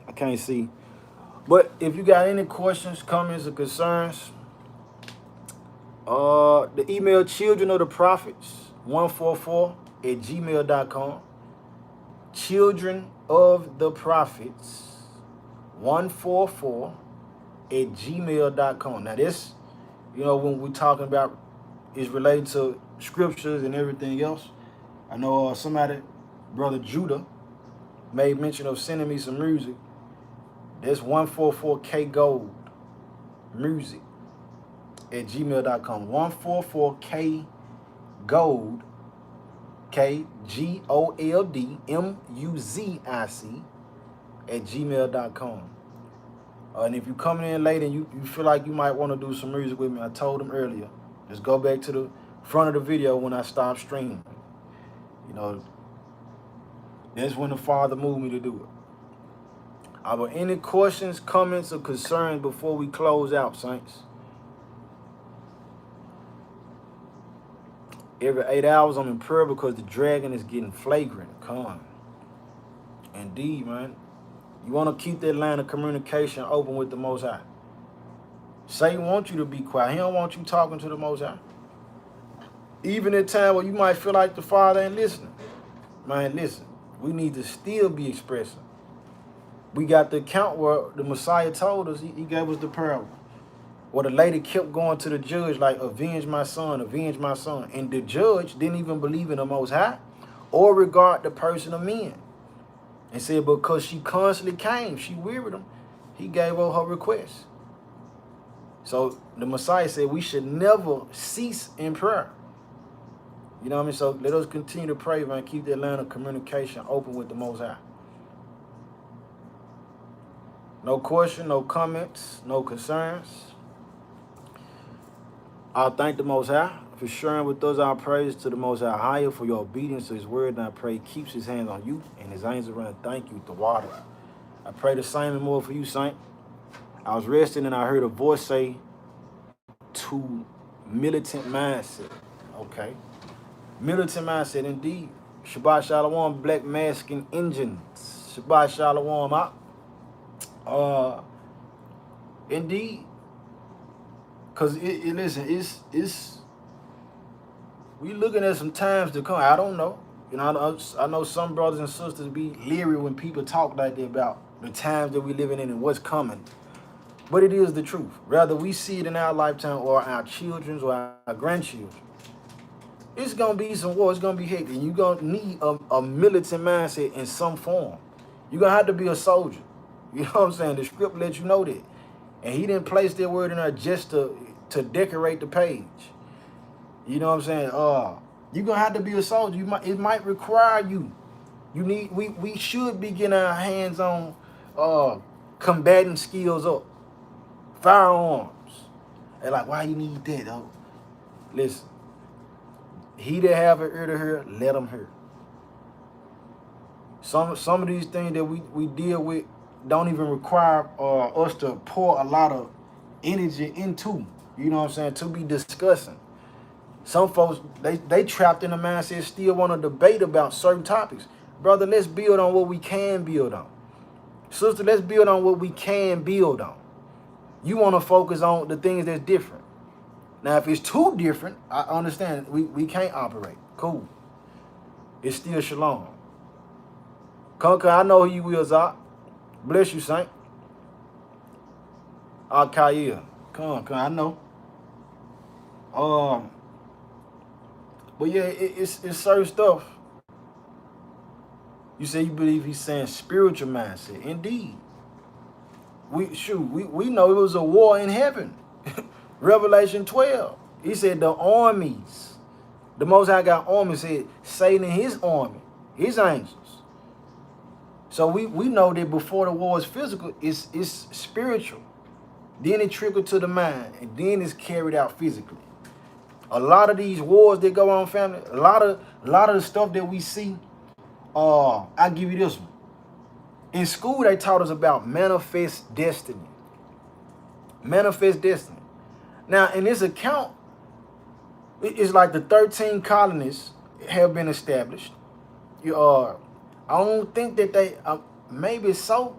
I can't see. But if you got any questions, comments, or concerns, the email children of the prophets 144@gmail.com. Children of the prophets 144@gmail.com. Now this, when we're talking about is related to scriptures and everything else. I know somebody, Brother Judah, made mention of sending me some music. That's 144K Gold music at gmail.com. 144K Gold, KGOLDMUZIC at gmail.com. And if you're coming in late and you feel like you might want to do some music with me, I told them earlier Let's go back to the front of the video when I stopped streaming. You know, that's when the Father moved me to do it. Are there any questions, comments, or concerns before we close out, saints? Every 8 hours I'm in prayer because the dragon is getting flagrant. Come on. Indeed, man. You want to keep that line of communication open with the Most High. Satan wants you to be quiet. He don't want you talking to the Most High. Even at time where you might feel like the Father ain't listening. Man, listen. We need to still be expressing. We got the account where the Messiah told us, he gave us the parable. Where the lady kept going to the judge like, avenge my son, avenge my son. And the judge didn't even believe in the Most High or regard the person of men. And said because she constantly came, she wearied him, he gave her her request. So the Messiah said we should never cease in prayer. You know what I mean? So let us continue to pray, man. Keep that line of communication open with the Most High. No question, no comments, no concerns. I thank the Most High for sharing with us our praise to the Most High for your obedience to his word, and I pray keeps his hands on you and his angels around. Thank you, the water. I pray the same and more for you, Saint. I was resting and I heard a voice say to militant mindset. Okay. Militant mindset, indeed. Shabbat Shalom, black masking engines. Shabbat Shalom out. Indeed. Because listen, it's we looking at some times to come. I don't know. You know, I know some brothers and sisters be leery when people talk like that about the times that we living in and what's coming. But it is the truth. Rather we see it in our lifetime or our children's or our grandchildren. It's going to be some war. It's going to be hectic. You're going to need a militant mindset in some form. You're going to have to be a soldier. You know what I'm saying? The script lets you know that. And he didn't place that word in there just to decorate the page. You know what I'm saying? You're going to have to be a soldier. It might require you. We should be getting our hands on combating skills up. Firearms. They're like, why you need that, though? Listen. He that have an ear to hear, let him hear. Some of these things that we deal with don't even require us to pour a lot of energy into. You know what I'm saying? To be discussing. Some folks, they trapped in the mindset, still want to debate about certain topics. Brother, let's build on what we can build on. Sister, let's build on what we can build on. You want to focus on the things that's different. Now, if it's too different, I understand we can't operate. Cool. It's still shalom. Conquer, I know who you is, Zach. Bless you, Saint. Al-Qaeda. Come, I know. But yeah, it's certain stuff. You say you believe he's saying spiritual mindset. Indeed. We know it was a war in heaven. Revelation 12. He said the armies. The Most High got armies. Said Satan and his army, his angels. So we know that before the war is physical, it's spiritual. Then it trickled to the mind, and then it's carried out physically. A lot of these wars that go on, family, a lot of the stuff that we see, I'll give you this one. In school, they taught us about manifest destiny. Manifest destiny. Now, in this account, it's like the 13 colonies have been established. I don't think that they, maybe so.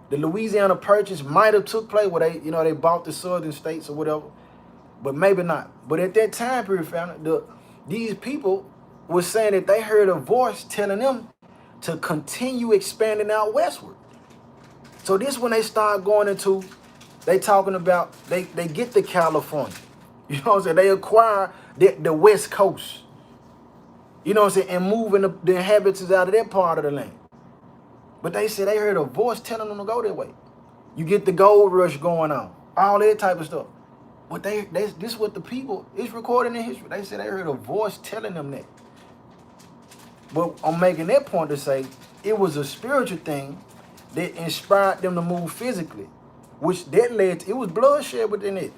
The Louisiana Purchase might have took place where they bought the southern states or whatever, but maybe not. But at that time period, family, these people were saying that they heard a voice telling them to continue expanding out westward. So this when they start going into, they talking about, they get to California. You know what I'm saying? They acquire the West Coast. You know what I'm saying? And moving the inhabitants out of that part of the land. But they said they heard a voice telling them to go that way. You get the gold rush going on. All that type of stuff. But this is what the people, it's recorded in history. They said they heard a voice telling them that. But I'm making that point to say it was a spiritual thing that inspired them to move physically. Which that led to, it was bloodshed within it.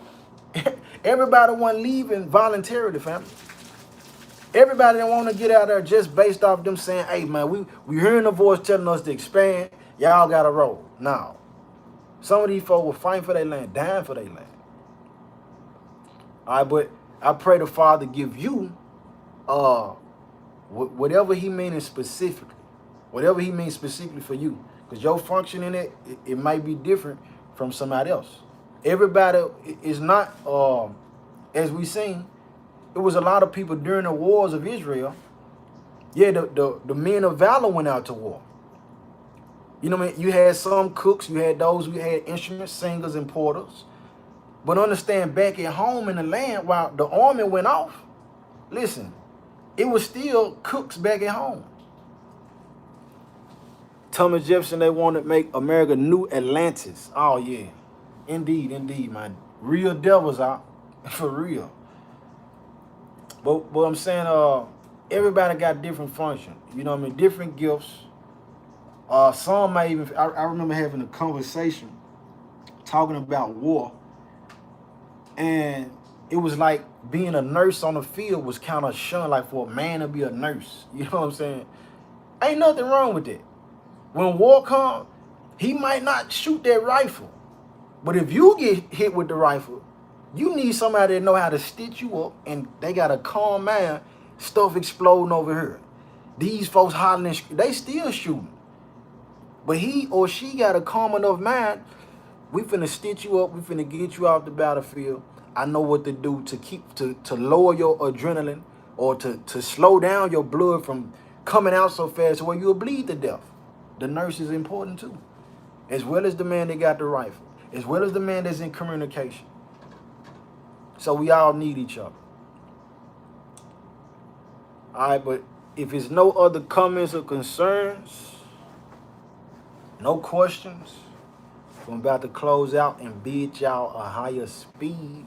Everybody wasn't leaving voluntarily, family. Everybody didn't want to get out there just based off them saying, hey, man, we hearing the voice telling us to expand. Y'all got to roll. No. Some of these folks were fighting for their land, dying for their land. All right, but I pray the Father give you whatever he means specifically. Whatever he means specifically for you. Because your function in it might be different from somebody else. Everybody is not, as we seen, it was a lot of people during the wars of Israel. Yeah, the men of valor went out to war. You know what I mean? You had some cooks, you had those who had instruments, singers, and porters. But understand, back at home in the land, while the army went off, listen, it was still cooks back at home. Thomas Jefferson, they wanted to make America New Atlantis. Oh, yeah. Indeed, man. Real devils out. For real. But I'm saying, everybody got different functions. You know what I mean? Different gifts. Some might even, I remember having a conversation talking about war. And it was like being a nurse on the field was kind of shunned, like for a man to be a nurse. You know what I'm saying? Ain't nothing wrong with that. When war comes, he might not shoot that rifle. But if you get hit with the rifle, you need somebody that know how to stitch you up, and they got a calm mind, stuff exploding over here. These folks hollering, they still shooting. But he or she got a calm enough mind, we finna stitch you up, we finna get you off the battlefield. I know what to do to lower your adrenaline or to slow down your blood from coming out so fast where you'll bleed to death. The nurse is important too, as well as the man that got the rifle, as well as the man that's in communication. So we all need each other. All right, but if it's no other comments or concerns, no questions, I'm about to close out and bid y'all a higher speed.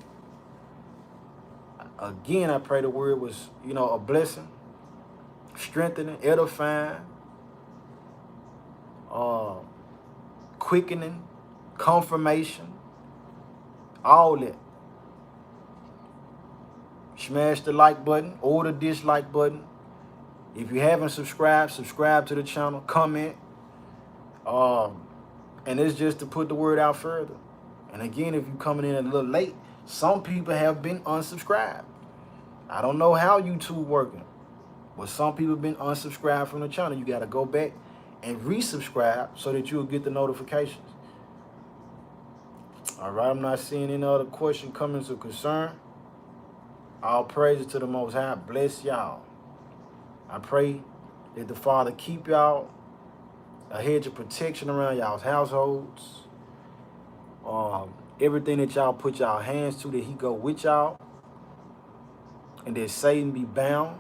Again, I pray the word was, a blessing, strengthening, edifying, quickening, confirmation, all that. Smash the like button or the dislike button. If you haven't subscribed, subscribe to the channel, comment. And it's just to put the word out further. And again, if you're coming in a little late, some people have been unsubscribed. I don't know how YouTube working, but some people have been unsubscribed from the channel. You got to go back and resubscribe so that you'll get the notifications. All right, I'm not seeing any other question, comments, or concern. All praises to the Most High. Bless y'all. I pray that the Father keep y'all, a hedge of protection around y'all's households. Everything that y'all put y'all hands to, that he go with y'all. And that Satan be bound.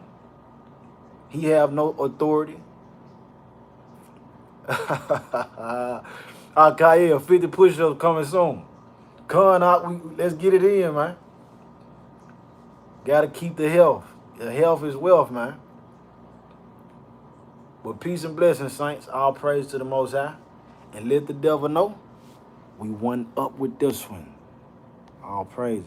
He have no authority. Kyle, 50 push-ups coming soon. Carnal, let's get it in, man. Gotta keep the health. The health is wealth, man. But peace and blessings, saints. All praise to the Most High. And let the devil know we won up with this one. All praises.